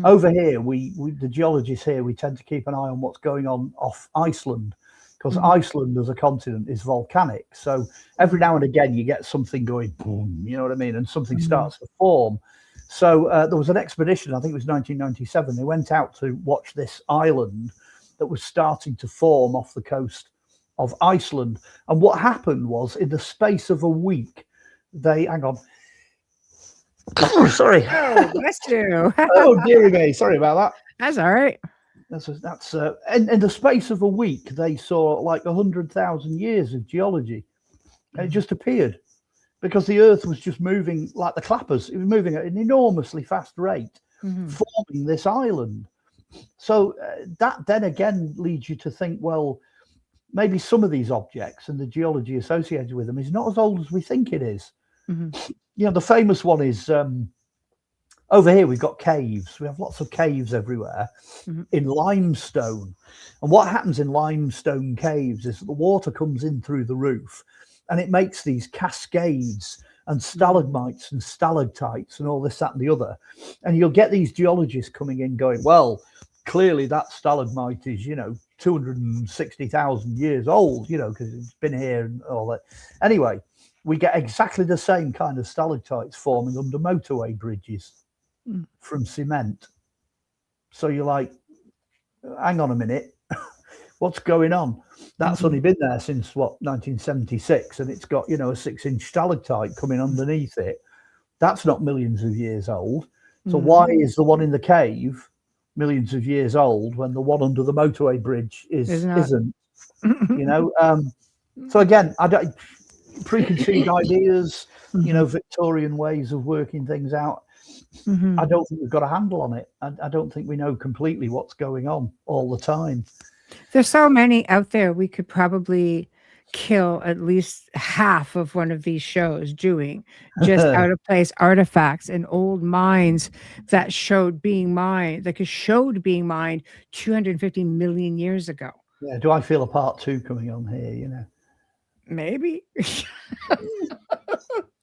Over here, the geologists here, we tend to keep an eye on what's going on off Iceland, because Iceland as a continent is volcanic. So every now and again, you get something going boom, you know what I mean, and something starts to form. So there was an expedition, I think it was 1997. They went out to watch this island that was starting to form off the coast of Iceland. And what happened was, in the space of a week, hang on. Sorry. Oh, bless you. Oh, dearie me. Sorry about that. That's all right. That's in the space of a week, they saw like 100,000 years of geology. And it just appeared, because the Earth was just moving like the clappers. It was moving at an enormously fast rate, forming this island. So that then again leads you to think, well, maybe some of these objects and the geology associated with them is not as old as we think it is. The famous one is Over here, we've got caves. We have lots of caves everywhere in limestone. And what happens in limestone caves is that the water comes in through the roof and it makes these cascades and stalagmites and stalactites and all this, that, and the other. And you'll get these geologists coming in going, well, clearly that stalagmite is, 260,000 years old, because it's been here and all that. Anyway, we get exactly the same kind of stalactites forming under motorway bridges from cement. So you're like, hang on a minute, what's going on? That's only been there since 1976, and it's got a 6-inch stalactite coming underneath it. That's not millions of years old. So why is the one in the cave millions of years old when the one under the motorway bridge isn't? So again, I don't preconceived ideas, Victorian ways of working things out. I don't think we've got a handle on it. I don't think we know completely what's going on all the time. There's so many out there. We could probably kill at least half of one of these shows doing just out of place artifacts and old mines that showed being mined 250 million years ago. Yeah. Do I feel a part 2 coming on here? Maybe.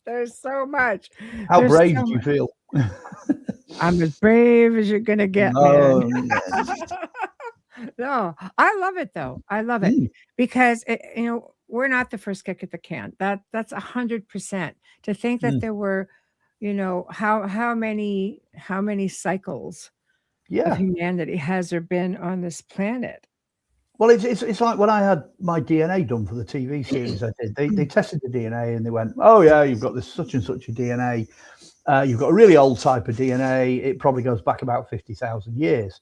There's so much. How brave do you feel? I'm as brave as you're gonna get, man. No, I love it though. I love it because we're not the first kick at the can. That's 100%. To think that there were, how many cycles of humanity has there been on this planet? Well, it's like when I had my DNA done for the TV series I did. They tested the DNA and they went, oh yeah, you've got this such and such a DNA. You've got a really old type of DNA. It probably goes back about 50,000 years.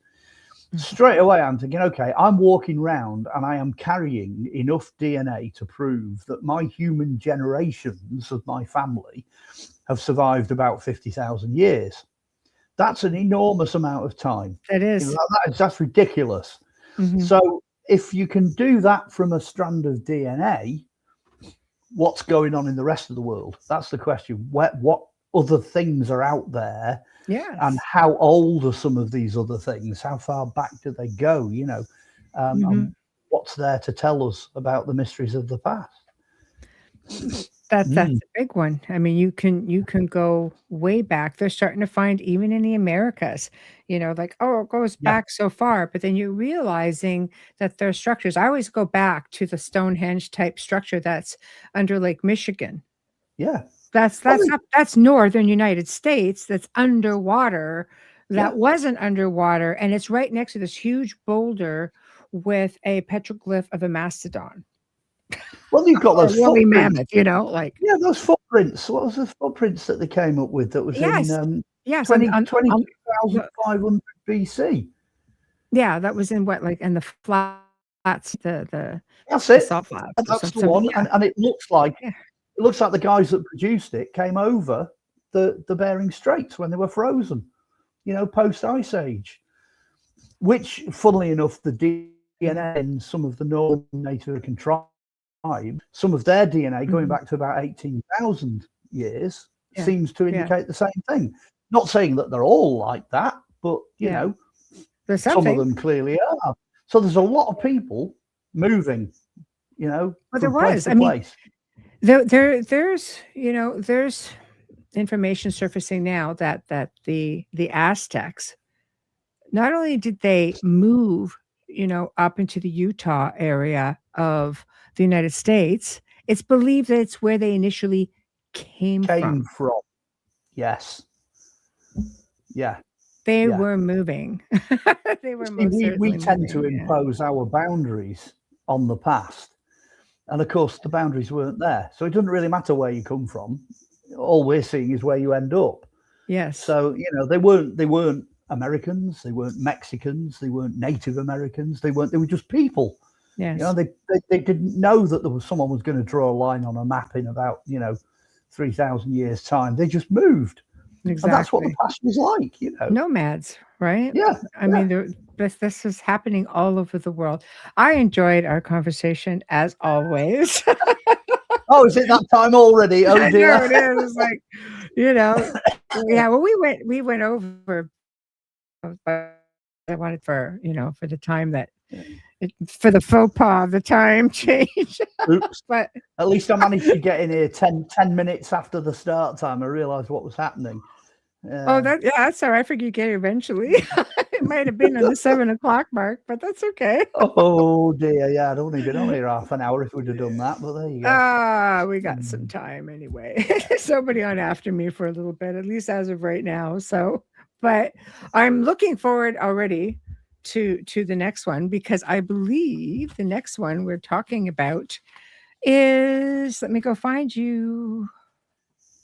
Straight away, I'm thinking, okay, I'm walking around and I am carrying enough DNA to prove that my human generations of my family have survived about 50,000 years. That's an enormous amount of time. It is. That's ridiculous. So if you can do that from a strand of DNA, what's going on in the rest of the world? That's the question. What other things are out there? Yeah. And how old are some of these other things? How far back do they go? And what's there to tell us about the mysteries of the past? That's a big one. I mean, you can go way back. They're starting to find even in the Americas, it goes back so far, but then you're realizing that there are structures. I always go back to the Stonehenge type structure that's under Lake Michigan. Yeah. That's northern United States. That's underwater. That wasn't underwater, and it's right next to this huge boulder with a petroglyph of a mastodon. Well, you've got those woolly mammoth, those footprints. What was the footprints that they came up with? That was in 22,500 BC. Yeah, that was in in the flats, the that's it. Salt flats. That's the one, and it looks like. Yeah. It looks like the guys that produced it came over the Bering Straits when they were frozen, post Ice Age, which, funnily enough, the DNA in some of the Northern Native American tribes, some of their DNA going back to about 18,000 years seems to indicate the same thing. Not saying that they're all like that, but, some of them clearly are. So there's a lot of people moving, Well, there from was. place to place. There's information surfacing now that the Aztecs, not only did they move, up into the Utah area of the United States, it's believed that it's where they initially came from. Yes. Yeah. They were moving. They were we tend to impose our boundaries on the past. And of course, the boundaries weren't there. So it doesn't really matter where you come from. All we're seeing is where you end up. Yes. So, they weren't Americans, they weren't Mexicans, they weren't Native Americans, they were just people. Yes. They didn't know that someone was going to draw a line on a map in about, 3,000 years' time. They just moved. Exactly. And that's what the past was like, Nomads, right? Yeah. I mean, this is happening all over the world. I enjoyed our conversation as always. Oh, is it that time already? Oh dear. It is. Yeah, well, we went over, but I wanted for, for the time that for the faux pas, the time change. Oops. But at least I managed to get in here 10 minutes after the start time. I realized what was happening. That's all right. I figured you'd get it eventually. It might have been on the 7 o'clock mark, but that's okay. Oh dear, yeah, I'd only been on here half an hour if we'd have done that, but there you go. We got some time anyway. Somebody on after me for a little bit, at least as of right now. So, but I'm looking forward already to the next one, because I believe the next one we're talking about is, let me go find you.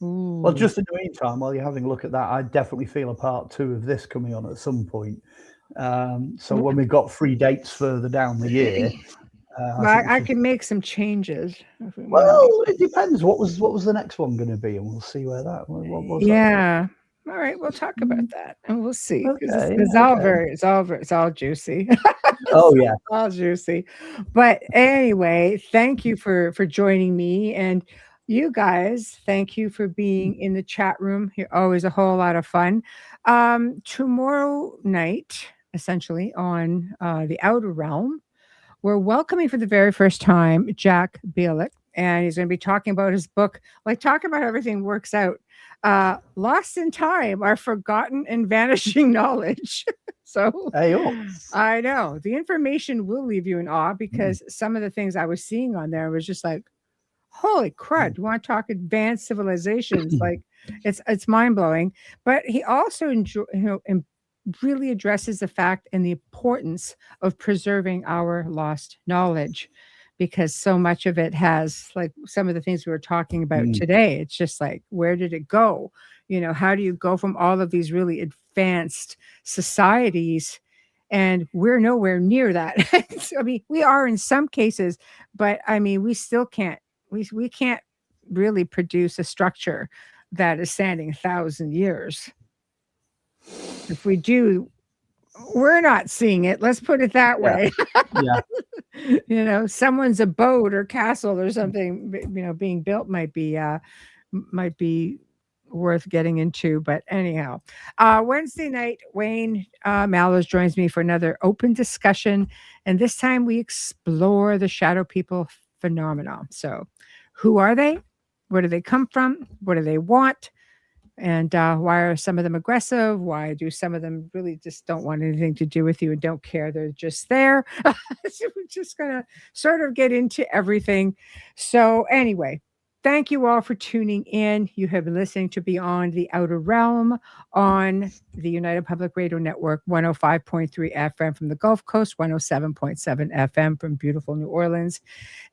Ooh. Well, just in the meantime, while you're having a look at that, I definitely feel a part 2 of this coming on at some point. So when we've got 3 dates further down the year, I can make some changes. Well, it depends. What was the next one going to be, and we'll see where that. What was that? All right, we'll talk about that, and we'll see. Okay, it's all juicy. Oh yeah, all juicy. But anyway, thank you for joining me, and you guys, thank you for being in the chat room. You're always a whole lot of fun. Tomorrow night, essentially on the Outer Realm, we're welcoming for the very first time Jack Bielik, and he's going to be talking about his book, talking about how everything works out. Lost in Time, Our Forgotten and Vanishing Knowledge. So I know the information will leave you in awe, because some of the things I was seeing on there was just like, holy crud, you want to talk advanced civilizations? It's mind-blowing. But he also really addresses the fact and the importance of preserving our lost knowledge, because so much of it has, like some of the things we were talking about today, it's just like, where did it go? How do you go from all of these really advanced societies, and we're nowhere near that? I mean, we are in some cases, but I mean, we still can't, we can't really produce a structure that is standing 1,000 years. If we do, we're not seeing it. Let's put it that way. Yeah. Someone's abode or castle or something, being built might be worth getting into. But anyhow, Wednesday night, Wayne Mallows joins me for another open discussion. And this time we explore the shadow people phenomenon. So who are they? Where do they come from? What do they want? And why are some of them aggressive? Why do some of them really just don't want anything to do with you and don't care? They're just there. So we're just going to sort of get into everything. So anyway, thank you all for tuning in. You have been listening to Beyond the Outer Realm on the United Public Radio Network, 105.3 FM from the Gulf Coast, 107.7 FM from beautiful New Orleans.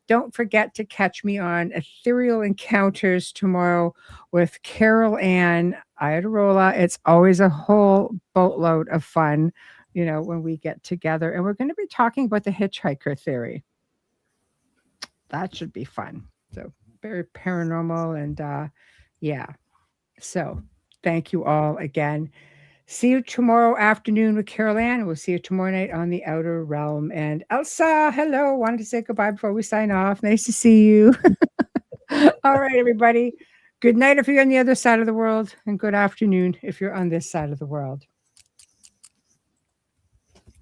Don't forget to catch me on Ethereal Encounters tomorrow with Carol Ann Iadarola. It's always a whole boatload of fun, when we get together. And we're going to be talking about the hitchhiker theory. That should be fun. So very paranormal, and yeah. So thank you all again. See you tomorrow afternoon with Carol Ann. We'll see you tomorrow night on the Outer Realm. And Elsa, hello. Wanted to say goodbye before we sign off. Nice to see you. All right, everybody. Good night if you're on the other side of the world, and good afternoon if you're on this side of the world.